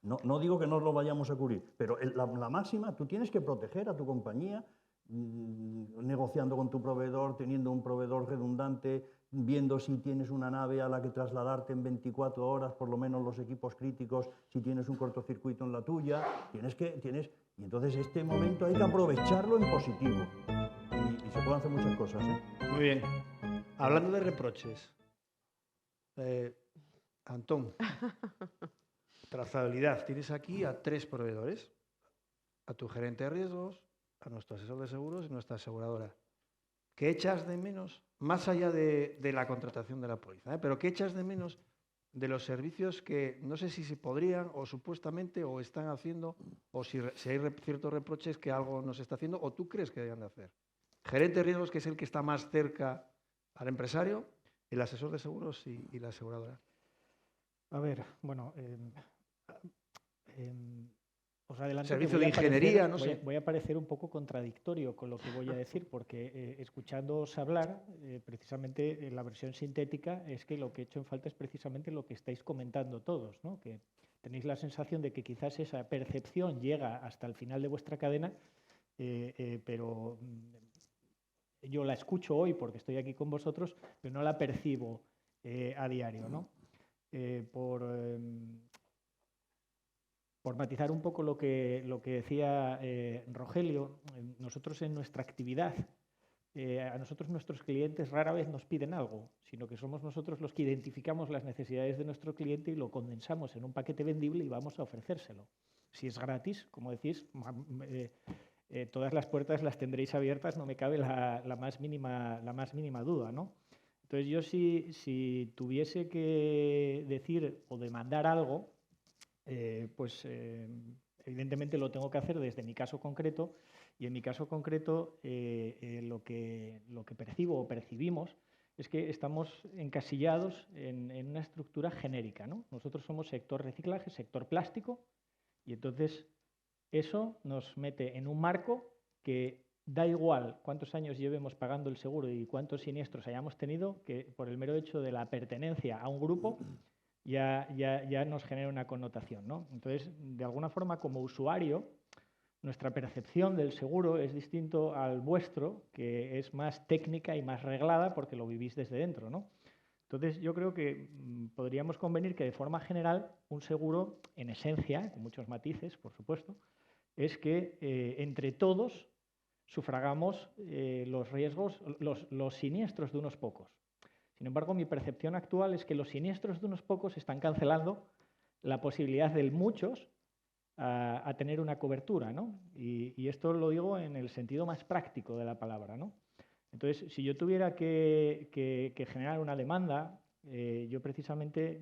No digo que no lo vayamos a cubrir, pero la máxima, tú tienes que proteger a tu compañía, negociando con tu proveedor, teniendo un proveedor redundante, viendo si tienes una nave a la que trasladarte en 24 horas, por lo menos los equipos críticos, si tienes un cortocircuito en la tuya, y entonces este momento hay que aprovecharlo en positivo. Y se pueden hacer muchas cosas, ¿eh? Muy bien. Hablando de reproches, Antón, trazabilidad. Tienes aquí a 3 proveedores, a tu gerente de riesgos, a nuestro asesor de seguros y nuestra aseguradora. ¿Qué echas de menos, más allá de la contratación de la póliza, pero qué echas de menos de los servicios que no sé si se podrían o supuestamente o están haciendo o si hay ciertos reproches que algo no se está haciendo o tú crees que deberían de hacer? Gerente de riesgos, que es el que está más cerca al empresario, el asesor de seguros y la aseguradora. A ver, bueno, os adelanto Servicio que de ingeniería, no sé. voy a parecer un poco contradictorio con lo que voy a decir, porque escuchándoos hablar, precisamente la versión sintética es que lo que he hecho en falta es precisamente lo que estáis comentando todos, ¿no? Que tenéis la sensación de que quizás esa percepción llega hasta el final de vuestra cadena, pero yo la escucho hoy porque estoy aquí con vosotros, pero no la percibo a diario, ¿no? Por matizar un poco lo que decía Rogelio, nosotros en nuestra actividad, a nosotros nuestros clientes rara vez nos piden algo, sino que somos nosotros los que identificamos las necesidades de nuestro cliente y lo condensamos en un paquete vendible y vamos a ofrecérselo. Si es gratis, como decís, todas las puertas las tendréis abiertas, no me cabe la más mínima duda, ¿no? Entonces yo si tuviese que decir o demandar algo, evidentemente lo tengo que hacer desde mi caso concreto Y en mi caso concreto, lo que percibo o percibimos es que estamos encasillados en una estructura genérica, ¿no? Nosotros somos sector reciclaje, sector plástico, y entonces eso nos mete en un marco que da igual cuántos años llevemos pagando el seguro y cuántos siniestros hayamos tenido, que por el mero hecho de la pertenencia a un grupo ya nos genera una connotación, ¿no? Entonces, de alguna forma, como usuario, nuestra percepción del seguro es distinto al vuestro, que es más técnica y más reglada porque lo vivís desde dentro, ¿no? Entonces, yo creo que podríamos convenir que de forma general un seguro, en esencia, con muchos matices, por supuesto, es que entre todos sufragamos los riesgos, los siniestros de unos pocos. Sin embargo, mi percepción actual es que los siniestros de unos pocos están cancelando la posibilidad de muchos a tener una cobertura, ¿no? Y esto lo digo en el sentido más práctico de la palabra, ¿no? Entonces, si yo tuviera que generar una demanda, yo precisamente,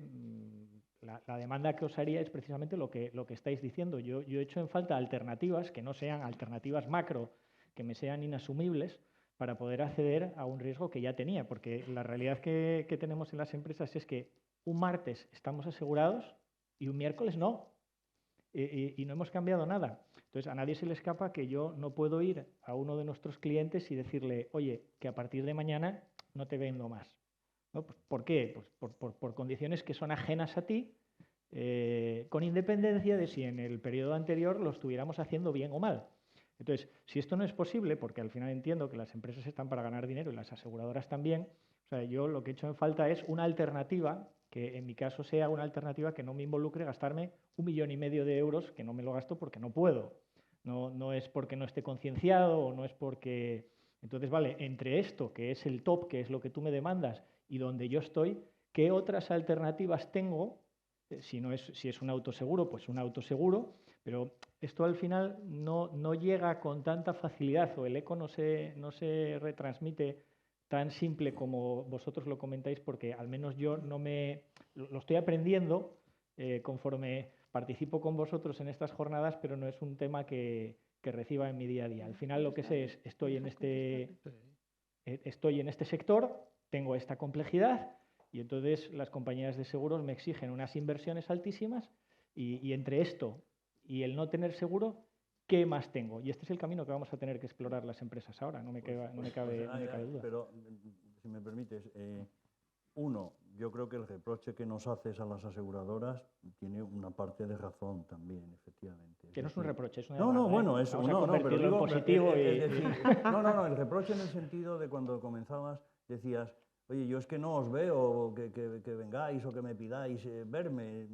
la demanda que os haría es precisamente lo que estáis diciendo. Yo he hecho en falta alternativas que no sean alternativas macro, que me sean inasumibles, para poder acceder a un riesgo que ya tenía, porque la realidad que tenemos en las empresas es que un martes estamos asegurados y un miércoles no. Y no hemos cambiado nada. Entonces, a nadie se le escapa que yo no puedo ir a uno de nuestros clientes y decirle, oye, que a partir de mañana no te vendo más, ¿no? ¿Por qué? Pues por condiciones que son ajenas a ti, con independencia de si en el periodo anterior lo estuviéramos haciendo bien o mal. Entonces, si esto no es posible, porque al final entiendo que las empresas están para ganar dinero y las aseguradoras también, o sea, yo lo que he hecho en falta es una alternativa que en mi caso sea una alternativa que no me involucre gastarme 1,5 millones de euros, que no me lo gasto porque no puedo. No es porque no esté concienciado o no es porque... Entonces, vale, entre esto, que es el top, que es lo que tú me demandas, y donde yo estoy, ¿qué otras alternativas tengo? Si es un autoseguro, pues un autoseguro, pero esto al final no llega con tanta facilidad, o el eco no se retransmite tan simple como vosotros lo comentáis, porque al menos yo lo estoy aprendiendo conforme participo con vosotros en estas jornadas, pero no es un tema que reciba en mi día a día. Al final lo que sé es, estoy en este sector, tengo esta complejidad, y entonces las compañías de seguros me exigen unas inversiones altísimas, y entre esto y el no tener seguro, ¿qué más tengo? Y este es el camino que vamos a tener que explorar las empresas ahora, no me cabe duda. Pero, si me permites, uno, yo creo que el reproche que nos haces a las aseguradoras tiene una parte de razón también, efectivamente. Que no es un reproche, es una No, demanda, bueno, eso, vamos a pero convertirlo digo, en positivo no, el reproche en el sentido de cuando comenzabas decías, oye, yo es que no os veo que vengáis o que me pidáis verme.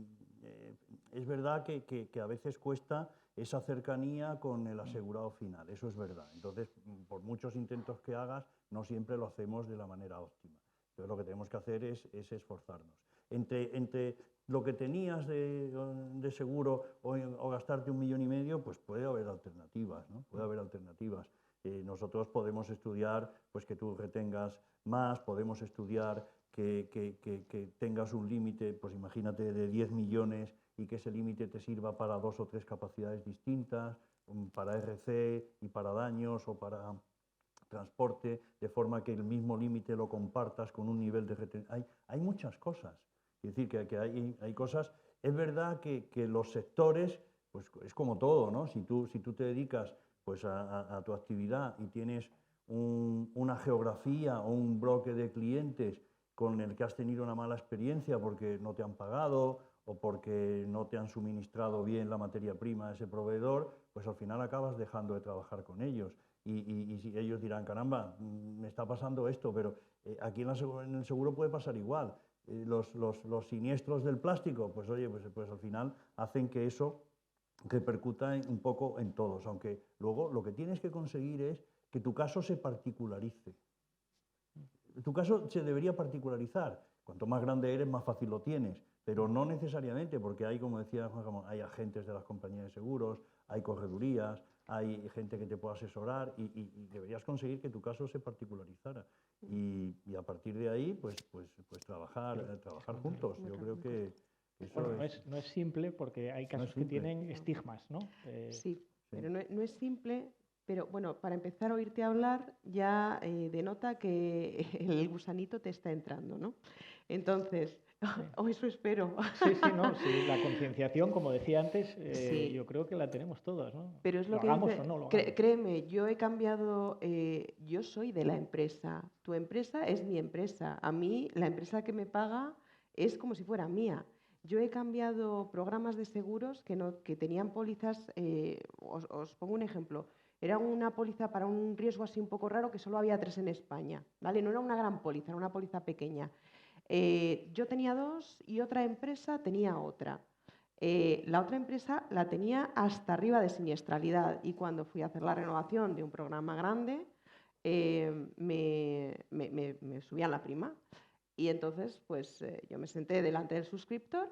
Es verdad que a veces cuesta esa cercanía con el asegurado final, eso es verdad. Entonces, por muchos intentos que hagas, no siempre lo hacemos de la manera óptima. Entonces, lo que tenemos que hacer es esforzarnos. Entre lo que tenías de seguro o gastarte 1,5 millones, pues puede haber alternativas, ¿no? Puede haber alternativas. Nosotros podemos estudiar pues, que tú retengas más, podemos estudiar que tengas un límite, pues imagínate, de 10 millones y que ese límite te sirva para 2 o 3 capacidades distintas, para RC y para daños o para transporte, de forma que el mismo límite lo compartas con un nivel de retención. Hay muchas cosas. Es decir, que hay cosas... Es verdad que los sectores, pues es como todo, ¿no? Si tú te dedicas pues, a tu actividad y tienes una geografía o un bloque de clientes con el que has tenido una mala experiencia porque no te han pagado o porque no te han suministrado bien la materia prima a ese proveedor, pues al final acabas dejando de trabajar con ellos. Y si ellos dirán, caramba, me está pasando esto, pero aquí en el seguro puede pasar igual. Los siniestros del plástico, pues oye, pues al final hacen que eso repercuta un poco en todos, aunque luego lo que tienes que conseguir es que tu caso se particularice. Tu caso se debería particularizar. Cuanto más grande eres, más fácil lo tienes, pero no necesariamente, porque hay, como decía Juan, hay agentes de las compañías de seguros, hay corredurías, hay gente que te puede asesorar y deberías conseguir que tu caso se particularizara. Y a partir de ahí, pues trabajar juntos. Yo creo que eso bueno, no es simple porque hay casos que tienen estigmas, ¿no? Sí, pero no es simple, pero bueno, para empezar a oírte hablar ya denota que el gusanito te está entrando, ¿no? Entonces, o eso espero. Sí, sí, no, sí, la concienciación, como decía antes, Sí. yo creo que la tenemos todas, ¿no? Pero es lo que hagamos dice, o no lo hagamos. créeme, yo he cambiado, yo soy de la empresa, tu empresa es mi empresa, a mí la empresa que me paga es como si fuera mía. Yo he cambiado programas de seguros que tenían pólizas, os pongo un ejemplo, era una póliza para un riesgo así un poco raro que solo había 3 en España, ¿vale? No era una gran póliza, era una póliza pequeña. Yo tenía 2 y otra empresa tenía otra. La otra empresa la tenía hasta arriba de siniestralidad y cuando fui a hacer la renovación de un programa grande me subían la prima. Y entonces pues yo me senté delante del suscriptor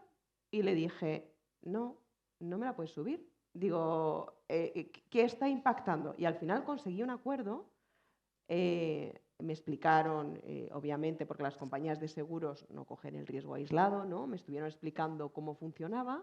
y le dije, no, no me la puedes subir. Digo, ¿qué está impactando? Y al final conseguí un acuerdo. Me explicaron, obviamente, porque las compañías de seguros no cogen el riesgo aislado, ¿no? Me estuvieron explicando cómo funcionaba.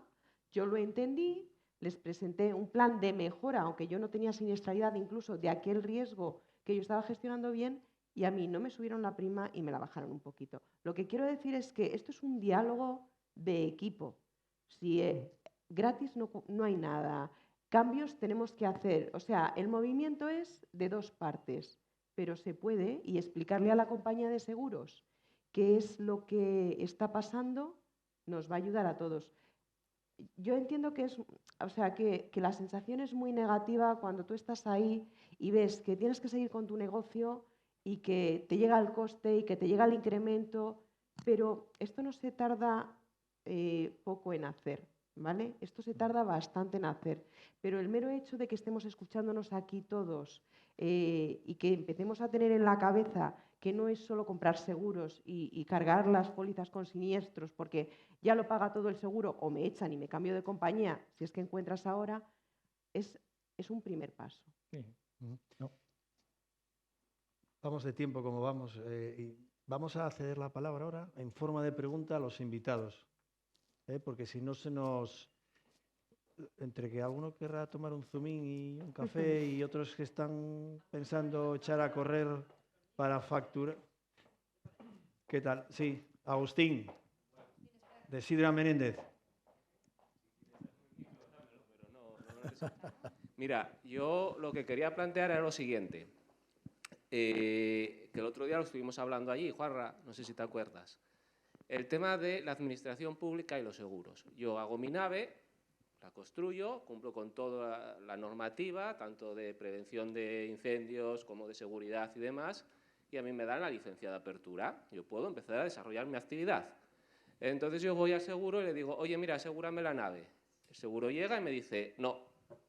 Yo lo entendí, les presenté un plan de mejora, aunque yo no tenía siniestralidad incluso de aquel riesgo que yo estaba gestionando bien, y a mí no me subieron la prima y me la bajaron un poquito. Lo que quiero decir es que esto es un diálogo de equipo. Si gratis no hay nada, cambios tenemos que hacer. O sea, el movimiento es de 2 partes, pero se puede, y explicarle a la compañía de seguros qué es lo que está pasando nos va a ayudar a todos. Yo entiendo que o sea, que la sensación es muy negativa cuando tú estás ahí y ves que tienes que seguir con tu negocio y que te llega el coste y que te llega el incremento, pero esto no se tarda poco en hacer, ¿vale? Esto se tarda bastante en hacer, pero el mero hecho de que estemos escuchándonos aquí todos y que empecemos a tener en la cabeza que no es solo comprar seguros y cargar las pólizas con siniestros porque ya lo paga todo el seguro o me echan y me cambio de compañía, si es que encuentras ahora, es un primer paso. Sí. No. Vamos de tiempo como vamos. Y vamos a ceder la palabra ahora en forma de pregunta a los invitados. Porque si no se nos... Entre que alguno querrá tomar un zumín y un café y otros que están pensando echar a correr para facturar. ¿Qué tal? Sí, Agustín, de Sidra Menéndez. Mira, yo lo que quería plantear era lo siguiente, que el otro día lo estuvimos hablando allí, Juanra, no sé si te acuerdas, el tema de la administración pública y los seguros. Yo hago mi nave, la construyo, cumplo con toda la normativa, tanto de prevención de incendios como de seguridad y demás, y a mí me dan la licencia de apertura. Yo puedo empezar a desarrollar mi actividad. Entonces yo voy al seguro y le digo, oye, mira, asegúrame la nave. El seguro llega y me dice, no,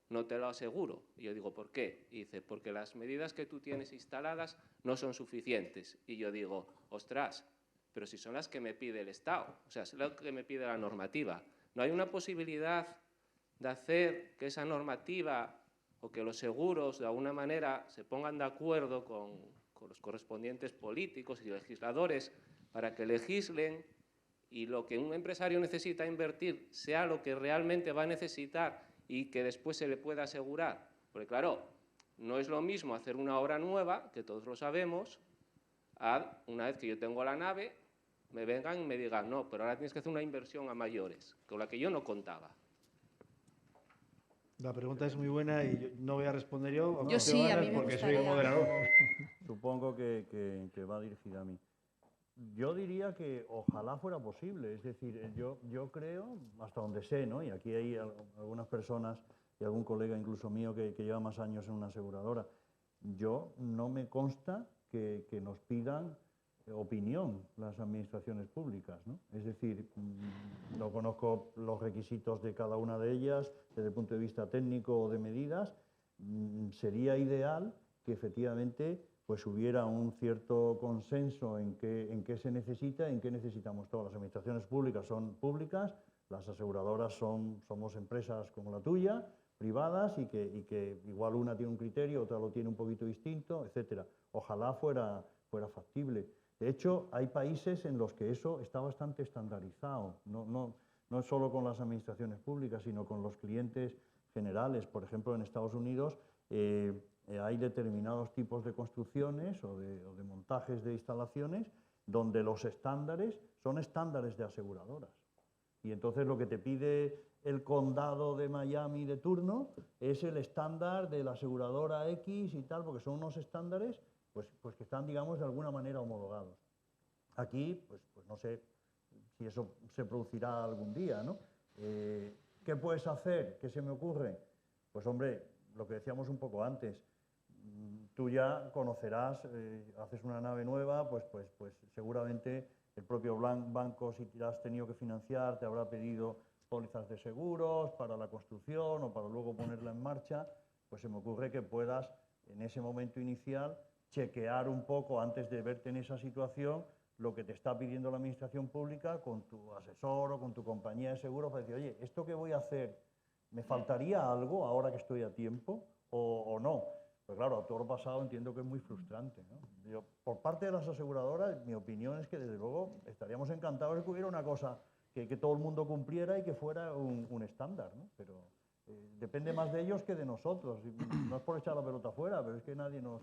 no te lo aseguro. Y yo digo, ¿por qué? Y dice, porque las medidas que tú tienes instaladas no son suficientes. Y yo digo, ostras, pero si son las que me pide el Estado, o sea, es lo que me pide la normativa. ¿No hay una posibilidad de hacer que esa normativa o que los seguros de alguna manera se pongan de acuerdo con los correspondientes políticos y legisladores para que legislen y lo que un empresario necesita invertir sea lo que realmente va a necesitar y que después se le pueda asegurar? Porque claro, no es lo mismo hacer una obra nueva, que todos lo sabemos, a una vez que yo tengo la nave, me vengan y me digan, no, pero ahora tienes que hacer una inversión a mayores, con la que yo no contaba. La pregunta es muy buena y no voy a responder yo. Yo sí, a mí me porque soy el gustaría. moderador. Supongo que va dirigida a mí. Yo diría que ojalá fuera posible, es decir, yo creo, hasta donde sé, ¿no? Y aquí hay algunas personas y algún colega incluso mío que lleva más años en una aseguradora, yo no me consta que nos pidan opinión las administraciones públicas, ¿no? Es decir, no conozco los requisitos de cada una de ellas desde el punto de vista técnico o de medidas. Sería ideal que efectivamente pues hubiera un cierto consenso en qué se necesita, en qué necesitamos todas. Las administraciones públicas son públicas, las aseguradoras somos empresas como la tuya, privadas, y que igual una tiene un criterio, otra lo tiene un poquito distinto, etcétera. Ojalá fuera factible. De hecho, hay países en los que eso está bastante estandarizado, no solo con las administraciones públicas, sino con los clientes generales. Por ejemplo, en Estados Unidos hay determinados tipos de construcciones o de montajes de instalaciones donde los estándares son estándares de aseguradoras. Y entonces lo que te pide el condado de Miami de turno es el estándar de la aseguradora X y tal, porque son unos estándares pues que están, digamos, de alguna manera homologados. Aquí, pues no sé si eso se producirá algún día, ¿no? ¿Qué puedes hacer? ¿Qué se me ocurre? Pues hombre, lo que decíamos un poco antes, tú ya conocerás, haces una nave nueva, pues seguramente el propio banco, si te has tenido que financiar, te habrá pedido pólizas de seguros para la construcción o para luego ponerla en marcha. Pues se me ocurre que puedas, en ese momento inicial, chequear un poco antes de verte en esa situación lo que te está pidiendo la administración pública con tu asesor o con tu compañía de seguros para decir, oye, ¿esto que voy a hacer, me faltaría algo ahora que estoy a tiempo o no? Pues claro, a todo lo pasado entiendo que es muy frustrante, ¿no? Yo, por parte de las aseguradoras, mi opinión es que desde luego estaríamos encantados de que hubiera una cosa que todo el mundo cumpliera y que fuera un estándar, ¿no? Pero depende más de ellos que de nosotros. No es por echar la pelota afuera, pero es que nadie nos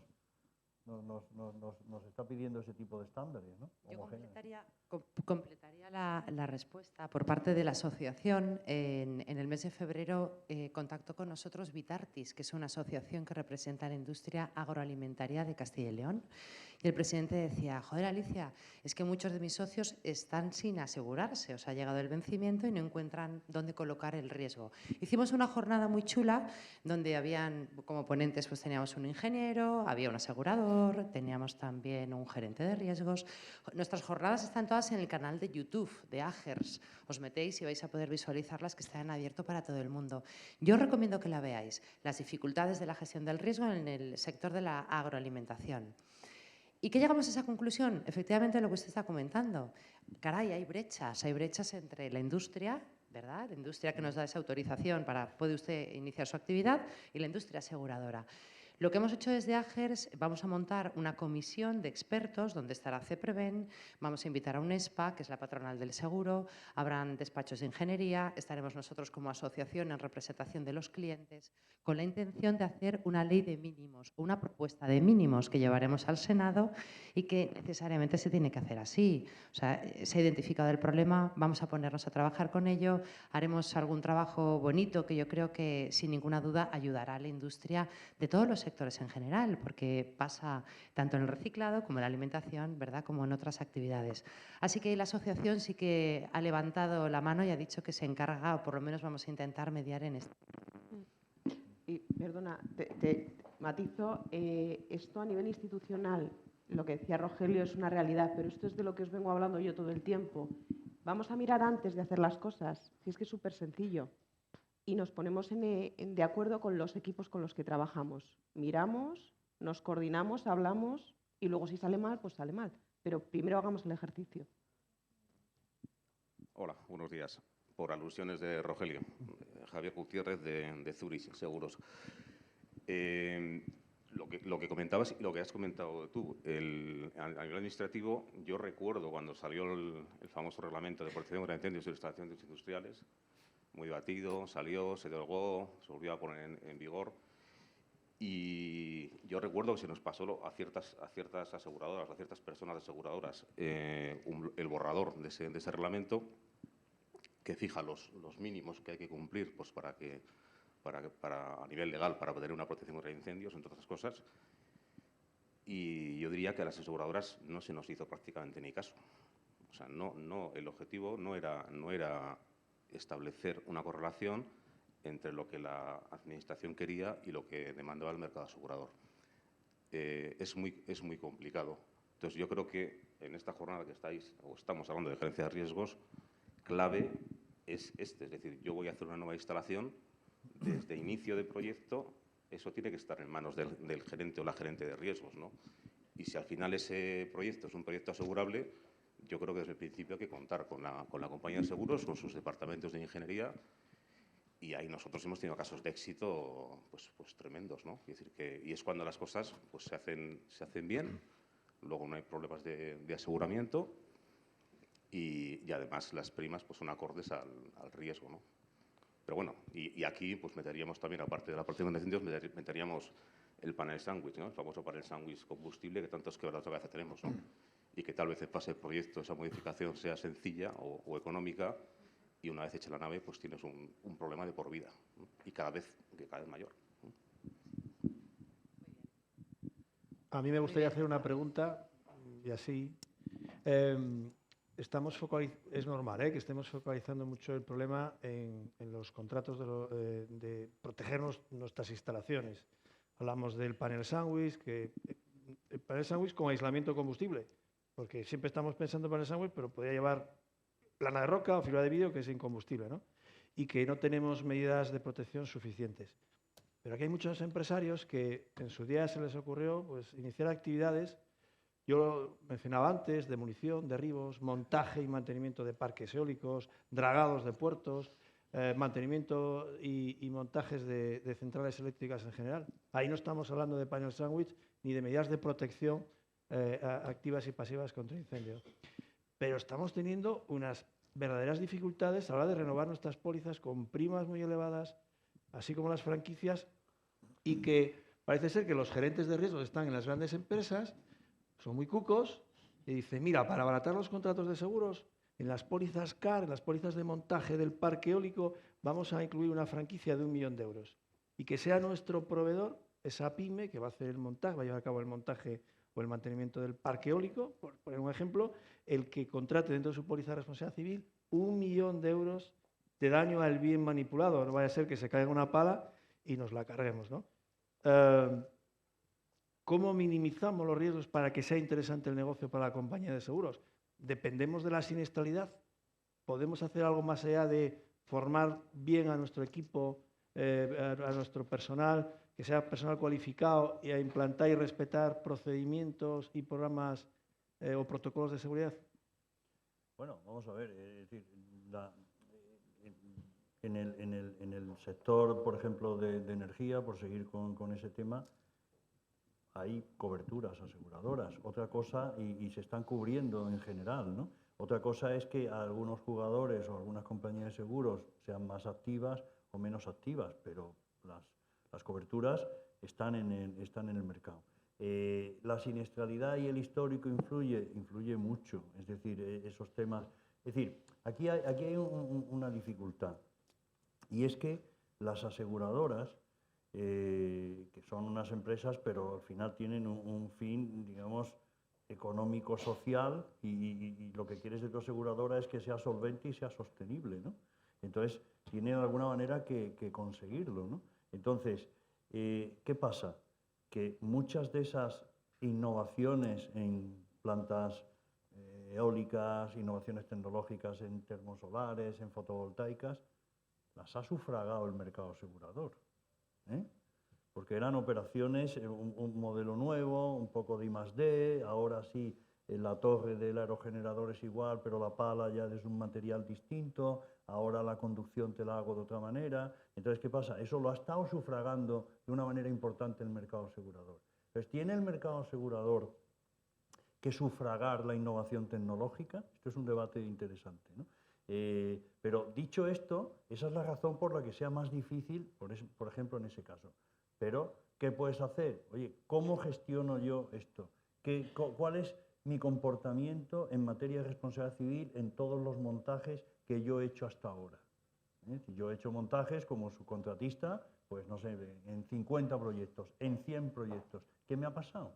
está pidiendo ese tipo de estándares, ¿no? Yo completaría la respuesta por parte de la asociación. En el mes de febrero contactó con nosotros Vitartis, que es una asociación que representa a la industria agroalimentaria de Castilla y León. Y el presidente decía, joder, Alicia, es que muchos de mis socios están sin asegurarse, o sea, ha llegado el vencimiento y no encuentran dónde colocar el riesgo. Hicimos una jornada muy chula donde habían, como ponentes, pues teníamos un ingeniero, había un asegurador, teníamos también un gerente de riesgos. Nuestras jornadas están todas en el canal de YouTube de Agers. Os metéis y vais a poder visualizarlas, que están abiertas para todo el mundo. Yo os recomiendo que la veáis, las dificultades de la gestión del riesgo en el sector de la agroalimentación. ¿Y qué llegamos a esa conclusión? Efectivamente, lo que usted está comentando. Caray, hay brechas entre la industria, ¿verdad? La industria que nos da esa autorización para puede usted iniciar su actividad y la industria aseguradora. Lo que hemos hecho desde Agers, vamos a montar una comisión de expertos donde estará CEPREVEN, vamos a invitar a UNESPA, que es la patronal del seguro, habrán despachos de ingeniería, estaremos nosotros como asociación en representación de los clientes, con la intención de hacer una ley de mínimos, una propuesta de mínimos que llevaremos al Senado y que necesariamente se tiene que hacer así. O sea, se ha identificado el problema, vamos a ponernos a trabajar con ello, haremos algún trabajo bonito que yo creo que sin ninguna duda ayudará a la industria de todos los sectores en general, porque pasa tanto en el reciclado como en la alimentación, ¿verdad?, como en otras actividades. Así que la asociación sí que ha levantado la mano y ha dicho que se encarga, o por lo menos vamos a intentar mediar en esto. Y, perdona, te matizo, esto a nivel institucional, lo que decía Rogelio es una realidad, pero esto es de lo que os vengo hablando yo todo el tiempo. Vamos a mirar antes de hacer las cosas, si es que es súper sencillo. Y nos ponemos de acuerdo con los equipos con los que trabajamos. Miramos, nos coordinamos, hablamos y luego si sale mal, pues sale mal. Pero primero hagamos el ejercicio. Hola, buenos días. Por alusiones de Rogelio, Javier Gutiérrez de Zurich Seguros. Lo que comentabas y lo que has comentado tú, a nivel administrativo, yo recuerdo cuando salió el famoso reglamento de protección contra incendios y instalaciones industriales, muy debatido, salió, se derogó, se volvió a poner en vigor. Y yo recuerdo que se nos pasó a ciertas aseguradoras, a ciertas personas aseguradoras, el borrador de ese reglamento que fija los mínimos que hay que cumplir pues, a nivel legal para tener una protección contra incendios, entre otras cosas. Y yo diría que a las aseguradoras no se nos hizo prácticamente ni caso. O sea, el objetivo no era establecer una correlación entre lo que la Administración quería y lo que demandaba el mercado asegurador. Es muy complicado. Entonces, yo creo que en esta jornada que estamos hablando de gerencia de riesgos, clave es es decir, yo voy a hacer una nueva instalación, desde inicio de proyecto, eso tiene que estar en manos del gerente o la gerente de riesgos, ¿no? Y si al final ese proyecto es un proyecto asegurable, yo creo que desde el principio hay que contar con la compañía de seguros, con sus departamentos de ingeniería, y ahí nosotros hemos tenido casos de éxito pues tremendos, ¿no? Es decir, y es cuando las cosas pues, se hacen bien, luego no hay problemas de aseguramiento y además las primas pues, son acordes al riesgo, ¿no? Pero bueno, y aquí pues meteríamos también, aparte de la protección de incendios, meteríamos el panel sándwich, ¿no? El famoso panel sándwich combustible que tantos quebrados de cabeza tenemos, ¿no? Y que tal vez en fase de proyecto esa modificación sea sencilla o económica, y una vez hecha la nave, pues tienes un problema de por vida, ¿no? Y cada vez mayor. A mí me gustaría hacer una pregunta, y así. Es normal que estemos focalizando mucho el problema en los contratos de proteger nuestras instalaciones. Hablamos del panel sándwich, el panel sándwich con aislamiento de combustible, porque siempre estamos pensando en panel sándwich, pero podría llevar plana de roca o fibra de vidrio que es incombustible, ¿no? Y que no tenemos medidas de protección suficientes. Pero aquí hay muchos empresarios que en su día se les ocurrió pues, iniciar actividades, yo lo mencionaba antes, demolición, derribos, montaje y mantenimiento de parques eólicos, dragados de puertos, mantenimiento y montajes de centrales eléctricas en general. Ahí no estamos hablando de panel sándwich ni de medidas de protección activas y pasivas contra incendios. Pero estamos teniendo unas verdaderas dificultades a la hora de renovar nuestras pólizas con primas muy elevadas, así como las franquicias, y que parece ser que los gerentes de riesgos están en las grandes empresas, son muy cucos, y dicen, mira, para abaratar los contratos de seguros, en las pólizas CAR, en las pólizas de montaje del parque eólico, vamos a incluir una franquicia de 1 millón de euros. Y que sea nuestro proveedor, esa pyme, que va a hacer el montaje, va a llevar a cabo el montaje o el mantenimiento del parque eólico, por poner un ejemplo, el que contrate dentro de su póliza de responsabilidad civil 1 millón de euros de daño al bien manipulado. No vaya a ser que se caiga una pala y nos la carguemos, ¿no? ¿Cómo minimizamos los riesgos para que sea interesante el negocio para la compañía de seguros? ¿Dependemos de la siniestralidad? ¿Podemos hacer algo más allá de formar bien a nuestro equipo, a nuestro personal, que sea personal cualificado, y a implantar y respetar procedimientos y programas o protocolos de seguridad? Bueno, vamos a ver, es decir, en el sector, por ejemplo, de energía, por seguir con ese tema, hay coberturas aseguradoras. Otra cosa, y se están cubriendo en general, ¿no? Otra cosa es que algunos jugadores o algunas compañías de seguros sean más activas o menos activas, pero las coberturas están en el mercado. La siniestralidad y el histórico influye mucho, es decir, esos temas. Es decir, aquí hay una dificultad, y es que las aseguradoras, que son unas empresas, pero al final tienen un fin, digamos, económico-social, y lo que quieres de tu aseguradora es que sea solvente y sea sostenible, ¿no? Entonces, tienen de alguna manera que conseguirlo, ¿no? Entonces, ¿qué pasa? Que muchas de esas innovaciones en plantas eólicas, innovaciones tecnológicas en termosolares, en fotovoltaicas, las ha sufragado el mercado asegurador, porque eran operaciones, un modelo nuevo, un poco de I+D, ahora sí, la torre del aerogenerador es igual, pero la pala ya es un material distinto, ahora la conducción te la hago de otra manera. Entonces, ¿qué pasa? Eso lo ha estado sufragando de una manera importante el mercado asegurador. Entonces, ¿tiene el mercado asegurador que sufragar la innovación tecnológica? Esto es un debate interesante, ¿no? Pero dicho esto, esa es la razón por la que sea más difícil, por ejemplo, en ese caso. Pero, ¿qué puedes hacer? Oye, ¿cómo gestiono yo esto? ¿Cuál es mi comportamiento en materia de responsabilidad civil en todos los montajes que yo he hecho hasta ahora? Si yo he hecho montajes como subcontratista, pues no sé, en 50 proyectos, en 100 proyectos. ¿Qué me ha pasado?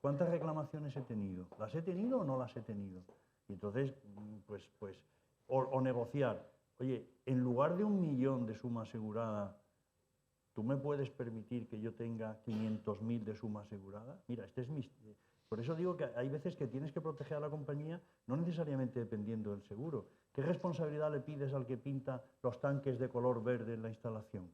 ¿Cuántas reclamaciones he tenido? ¿Las he tenido o no las he tenido? Y entonces, o negociar. Oye, en lugar de 1 millón de suma asegurada, ¿tú me puedes permitir que yo tenga 500.000 de suma asegurada? Mira, por eso digo que hay veces que tienes que proteger a la compañía, no necesariamente dependiendo del seguro. ¿Qué responsabilidad le pides al que pinta los tanques de color verde en la instalación?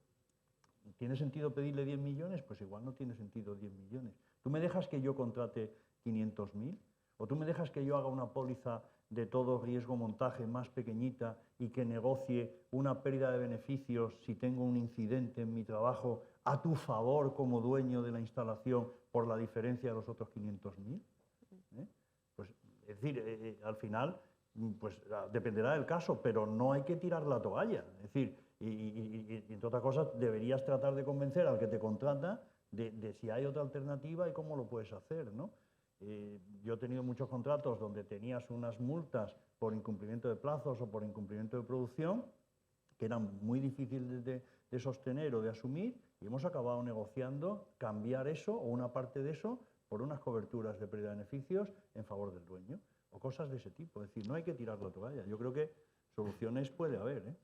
¿Tiene sentido pedirle 10 millones? Pues igual no tiene sentido 10 millones. ¿Tú me dejas que yo contrate 500.000? ¿O tú me dejas que yo haga una póliza de todo riesgo montaje más pequeñita y que negocie una pérdida de beneficios si tengo un incidente en mi trabajo a tu favor como dueño de la instalación por la diferencia de los otros 500.000? Pues, es decir, al final, pues dependerá del caso, pero no hay que tirar la toalla. Es decir, y entre otras cosas, deberías tratar de convencer al que te contrata de si hay otra alternativa y cómo lo puedes hacer, ¿no? Yo he tenido muchos contratos donde tenías unas multas por incumplimiento de plazos o por incumplimiento de producción que eran muy difíciles de sostener o de asumir, y hemos acabado negociando cambiar eso o una parte de eso por unas coberturas de pérdida de beneficios en favor del dueño o cosas de ese tipo. Es decir, no hay que tirar la toalla. Yo creo que soluciones puede haber, ¿eh?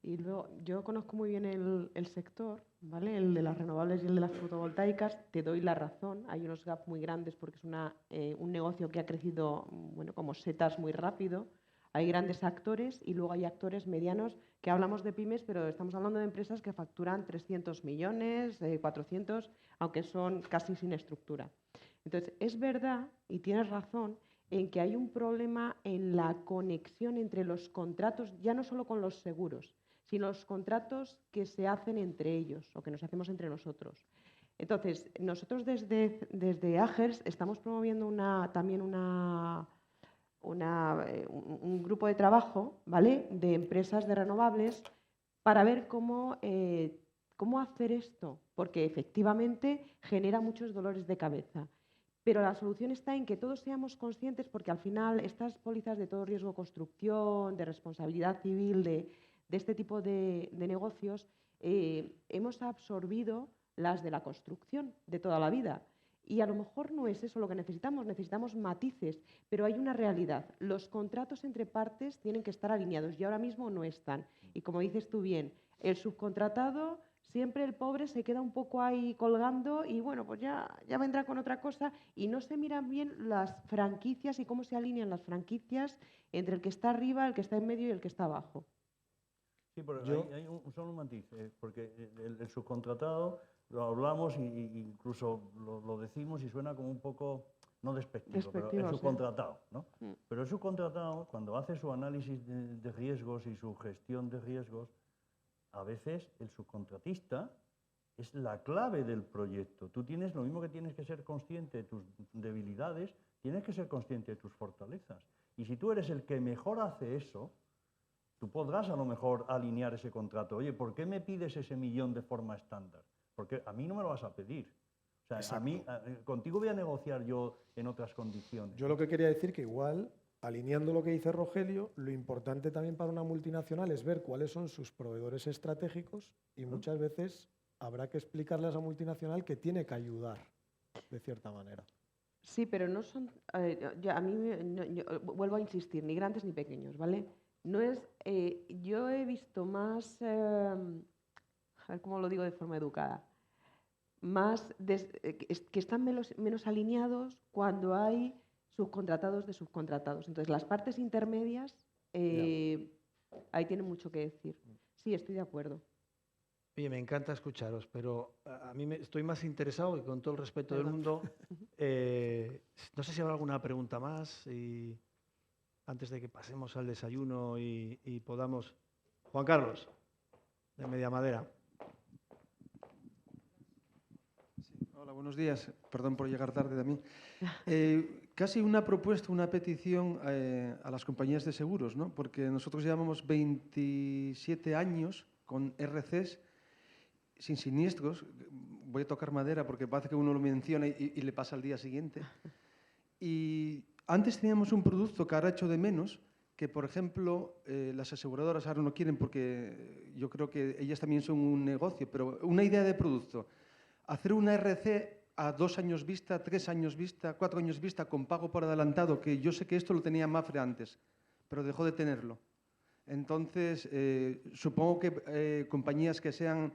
Y luego, yo conozco muy bien el sector, ¿vale? El de las renovables y el de las fotovoltaicas. Te doy la razón, hay unos gaps muy grandes porque es un negocio que ha crecido, bueno, como setas muy rápido. Hay grandes actores y luego hay actores medianos, que hablamos de pymes, pero estamos hablando de empresas que facturan 300 millones, 400, aunque son casi sin estructura. Entonces, es verdad, y tienes razón, en que hay un problema en la conexión entre los contratos, ya no solo con los seguros, sino los contratos que se hacen entre ellos o que nos hacemos entre nosotros. Entonces, nosotros desde AGERS estamos promoviendo también un grupo de trabajo, ¿vale?, de empresas de renovables para ver cómo hacer esto, porque efectivamente genera muchos dolores de cabeza. Pero la solución está en que todos seamos conscientes, porque al final estas pólizas de todo riesgo construcción, de responsabilidad civil, de este tipo de negocios, hemos absorbido las de la construcción de toda la vida. Y a lo mejor no es eso lo que necesitamos matices, pero hay una realidad. Los contratos entre partes tienen que estar alineados y ahora mismo no están. Y como dices tú bien, el subcontratado, siempre el pobre se queda un poco ahí colgando y bueno, pues ya vendrá con otra cosa, y no se miran bien las franquicias y cómo se alinean las franquicias entre el que está arriba, el que está en medio y el que está abajo. Sí, pero hay solo un matiz, porque el subcontratado lo hablamos e incluso lo decimos y suena como un poco, no despectivo, pero el subcontratado, ¿no? Pero el subcontratado, cuando hace su análisis de riesgos y su gestión de riesgos, a veces el subcontratista es la clave del proyecto. Tú tienes lo mismo que tienes que ser consciente de tus debilidades, tienes que ser consciente de tus fortalezas. Y si tú eres el que mejor hace eso, tú podrás a lo mejor alinear ese contrato. Oye, ¿por qué me pides ese millón de forma estándar? Porque a mí no me lo vas a pedir. O sea, contigo voy a negociar yo en otras condiciones. Yo lo que quería decir que igual, alineando lo que dice Rogelio, lo importante también para una multinacional es ver cuáles son sus proveedores estratégicos y muchas veces habrá que explicarle a esa multinacional que tiene que ayudar, de cierta manera. Sí, pero no son, yo vuelvo a insistir, ni grandes ni pequeños, ¿vale? No es, yo he visto más, a ver cómo lo digo de forma educada, que están menos alineados cuando hay subcontratados de subcontratados. Entonces, las partes intermedias, ahí tienen mucho que decir. Sí, estoy de acuerdo. Oye, me encanta escucharos, pero a mí estoy más interesado, y con todo el respeto del mundo, no sé si habrá alguna pregunta más, y antes de que pasemos al desayuno y podamos... Juan Carlos, de Mediamadera. Sí, hola, buenos días. Perdón por llegar tarde también. Casi una propuesta, una petición a las compañías de seguros, ¿no? Porque nosotros llevamos 27 años con RCs sin siniestros. Voy a tocar madera porque parece que uno lo menciona y le pasa al día siguiente. Y antes teníamos un producto que ahora echo de menos, que por ejemplo las aseguradoras ahora no quieren porque yo creo que ellas también son un negocio, pero una idea de producto, hacer una RC a 2 años vista, 3 años vista, 4 años vista con pago por adelantado, que yo sé que esto lo tenía Mapfre antes, pero dejó de tenerlo. Entonces, supongo que compañías que sean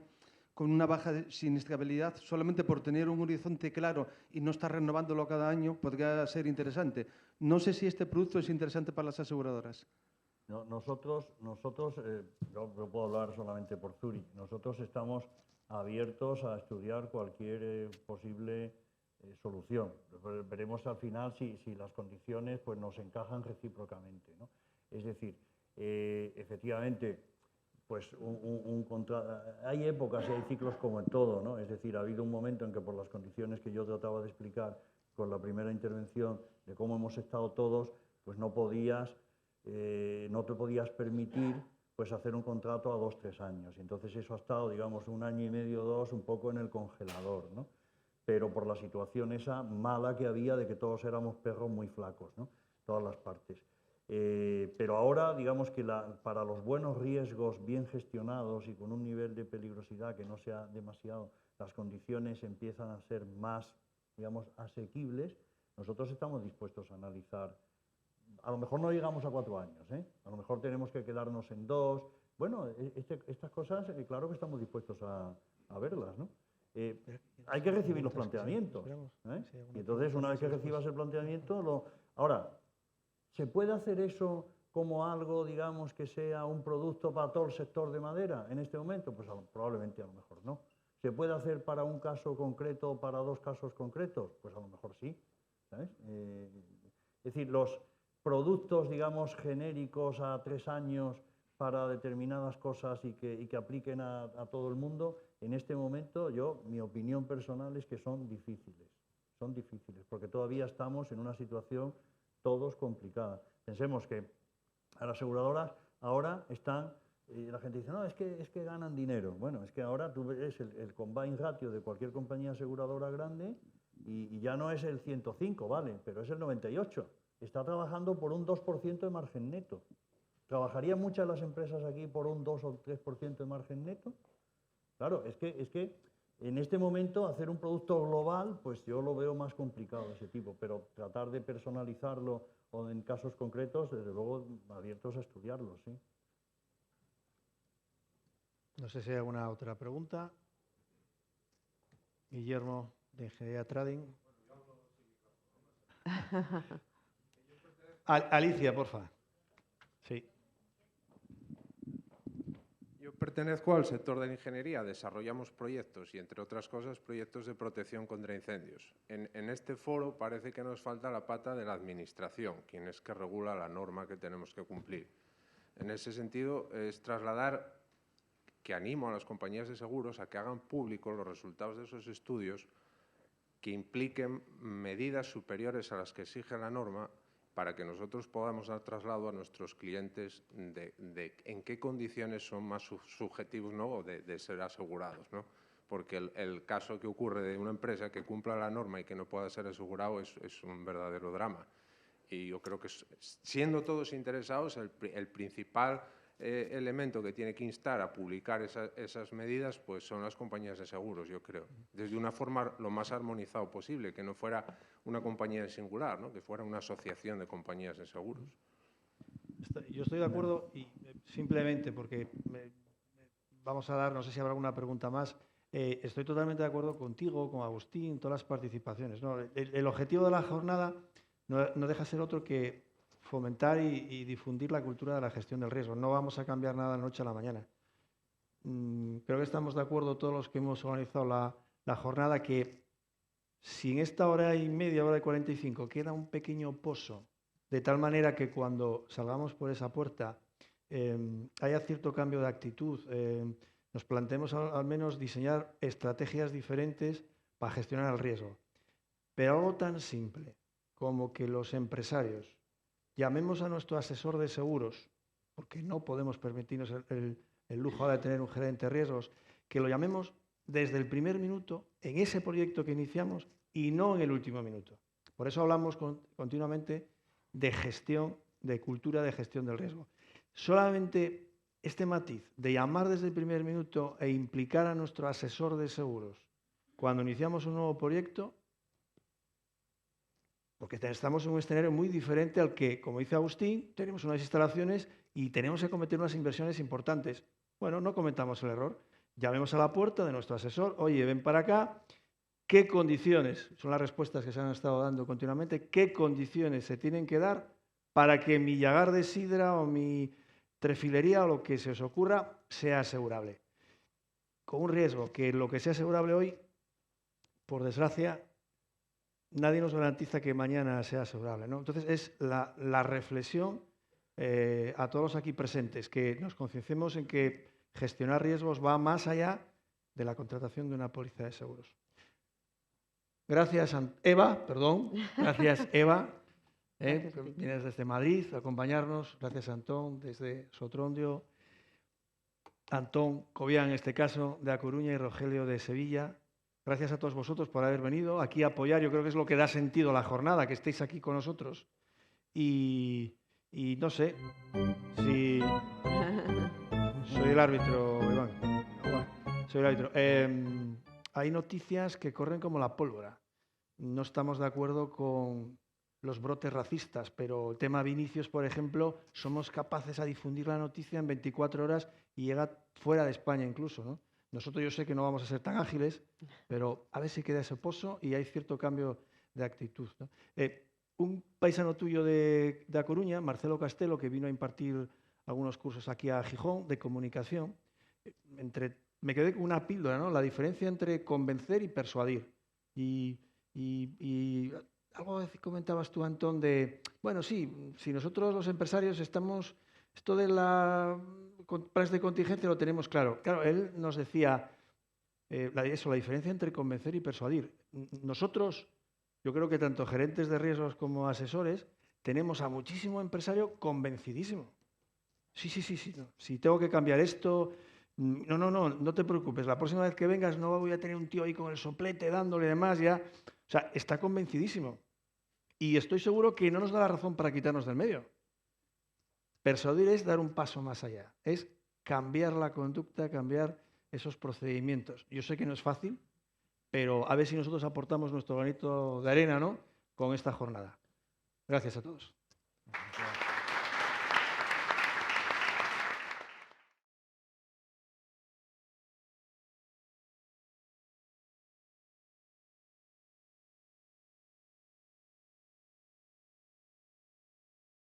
con una baja siniestrabilidad, solamente por tener un horizonte claro y no estar renovándolo cada año, podría ser interesante. No sé si este producto es interesante para las aseguradoras. No, nosotros yo puedo hablar solamente por Zurich, nosotros estamos abiertos a estudiar cualquier posible solución. Veremos al final si las condiciones pues, nos encajan recíprocamente, ¿no? Es decir, efectivamente, pues hay épocas y hay ciclos como en todo, ¿no? Es decir, ha habido un momento en que por las condiciones que yo trataba de explicar con la primera intervención de cómo hemos estado todos, pues no te podías permitir pues hacer un contrato a 2 o 3 años. Y entonces eso ha estado, digamos, 1 año y medio, 2, un poco en el congelador, ¿no? Pero por la situación esa mala que había de que todos éramos perros muy flacos, ¿no? Todas las partes. Pero ahora, digamos que para los buenos riesgos bien gestionados y con un nivel de peligrosidad que no sea demasiado, las condiciones empiezan a ser más, digamos, asequibles. Nosotros estamos dispuestos a analizar. A lo mejor no llegamos a 4 años, ¿eh? A lo mejor tenemos que quedarnos en 2. Bueno, estas cosas, claro que estamos dispuestos a verlas, ¿no? Hay que recibir los planteamientos, ¿eh? Y entonces, una vez que recibas el planteamiento, Ahora, ¿se puede hacer eso como algo, digamos, que sea un producto para todo el sector de madera en este momento? Pues probablemente a lo mejor no. ¿Se puede hacer para un caso concreto o para 2 casos concretos? Pues a lo mejor sí, ¿sabes? Es decir, los productos, digamos, genéricos a 3 años para determinadas cosas y que apliquen a todo el mundo, en este momento mi opinión personal es que son difíciles, porque todavía estamos en una situación todos complicada. Pensemos que a las aseguradoras ahora están, la gente dice, no, es que ganan dinero. Bueno, es que ahora tú ves el combine ratio de cualquier compañía aseguradora grande y ya no es el 105, ¿vale? Pero es el 98. Está trabajando por un 2% de margen neto. ¿Trabajarían muchas las empresas aquí por un 2 o 3% de margen neto? Claro, es que en este momento hacer un producto global, pues yo lo veo más complicado de ese tipo, pero tratar de personalizarlo o en casos concretos, desde luego abiertos a estudiarlo, sí. No sé si hay alguna otra pregunta. Guillermo, de Ingeniería Trading. Alicia, porfa. Sí. Yo pertenezco al sector de la ingeniería, desarrollamos proyectos y, entre otras cosas, proyectos de protección contra incendios. En este foro parece que nos falta la pata de la administración, quien es que regula la norma que tenemos que cumplir. En ese sentido, es trasladar que animo a las compañías de seguros a que hagan públicos los resultados de esos estudios que impliquen medidas superiores a las que exige la norma para que nosotros podamos dar traslado a nuestros clientes de en qué condiciones son más subjetivos, ¿no? O de ser asegurados, ¿no? Porque el caso que ocurre de una empresa que cumpla la norma y que no pueda ser asegurado es un verdadero drama. Y yo creo que, siendo todos interesados, el principal elemento que tiene que instar a publicar esas medidas pues son las compañías de seguros, yo creo. Desde una forma lo más armonizado posible, que no fuera una compañía en singular, ¿no? Que fuera una asociación de compañías de seguros. Yo estoy de acuerdo y simplemente porque vamos a dar, no sé si habrá alguna pregunta más, estoy totalmente de acuerdo contigo, con Agustín, todas las participaciones, ¿no? El objetivo de la jornada no deja ser otro que fomentar y difundir la cultura de la gestión del riesgo. No vamos a cambiar nada de la noche a la mañana. Creo que estamos de acuerdo todos los que hemos organizado la jornada que si en esta hora y media, hora y 45, queda un pequeño pozo, de tal manera que cuando salgamos por esa puerta haya cierto cambio de actitud, nos planteemos al menos diseñar estrategias diferentes para gestionar el riesgo. Pero algo tan simple como que los empresarios llamemos a nuestro asesor de seguros, porque no podemos permitirnos el lujo ahora de tener un gerente de riesgos, que lo llamemos desde el primer minuto en ese proyecto que iniciamos y no en el último minuto. Por eso hablamos continuamente de gestión, de cultura de gestión del riesgo. Solamente este matiz de llamar desde el primer minuto e implicar a nuestro asesor de seguros cuando iniciamos un nuevo proyecto, porque estamos en un escenario muy diferente al que, como dice Agustín, tenemos unas instalaciones y tenemos que cometer unas inversiones importantes. Bueno, no cometamos el error. Llamemos a la puerta de nuestro asesor, oye, ven para acá, ¿qué condiciones? Son las respuestas que se han estado dando continuamente. ¿Qué condiciones se tienen que dar para que mi llagar de sidra o mi trefilería o lo que se os ocurra sea asegurable? Con un riesgo que lo que sea asegurable hoy, por desgracia, nadie nos garantiza que mañana sea asegurable, ¿no? Entonces, es la reflexión a todos los aquí presentes, que nos concienciemos en que gestionar riesgos va más allá de la contratación de una póliza de seguros. Gracias, Eva, gracias, Eva, que vienes desde Madrid a acompañarnos. Gracias, Antón, desde Sotrondio. Antón Cobian, en este caso, de A Coruña, y Rogelio de Sevilla. Gracias a todos vosotros por haber venido aquí a apoyar. Yo creo que es lo que da sentido a la jornada, que estéis aquí con nosotros. Y no sé si... Soy el árbitro, Iván. Soy el árbitro. Hay noticias que corren como la pólvora. No estamos de acuerdo con los brotes racistas, pero el tema Vinicius, por ejemplo, somos capaces a difundir la noticia en 24 horas y llega fuera de España incluso, ¿no? Nosotros yo sé que no vamos a ser tan ágiles, pero a ver si queda ese pozo y hay cierto cambio de actitud, ¿no? Un paisano tuyo de A Coruña, Marcelo Castelo, que vino a impartir algunos cursos aquí a Gijón de comunicación, me quedé con una píldora, ¿no? La diferencia entre convencer y persuadir. Y algo comentabas tú, Antón, de, bueno, sí, si nosotros los empresarios estamos, esto de la planes de contingencia lo tenemos claro. Claro, él nos decía la diferencia entre convencer y persuadir. Nosotros, yo creo que tanto gerentes de riesgos como asesores, tenemos a muchísimo empresario convencidísimo. Sí, si tengo que cambiar esto, no te preocupes, la próxima vez que vengas no voy a tener un tío ahí con el soplete dándole demás ya. O sea, está convencidísimo. Y estoy seguro que no nos da la razón para quitarnos del medio. Persuadir es dar un paso más allá, es cambiar la conducta, cambiar esos procedimientos. Yo sé que no es fácil, pero a ver si nosotros aportamos nuestro granito de arena, ¿no?, con esta jornada. Gracias a todos.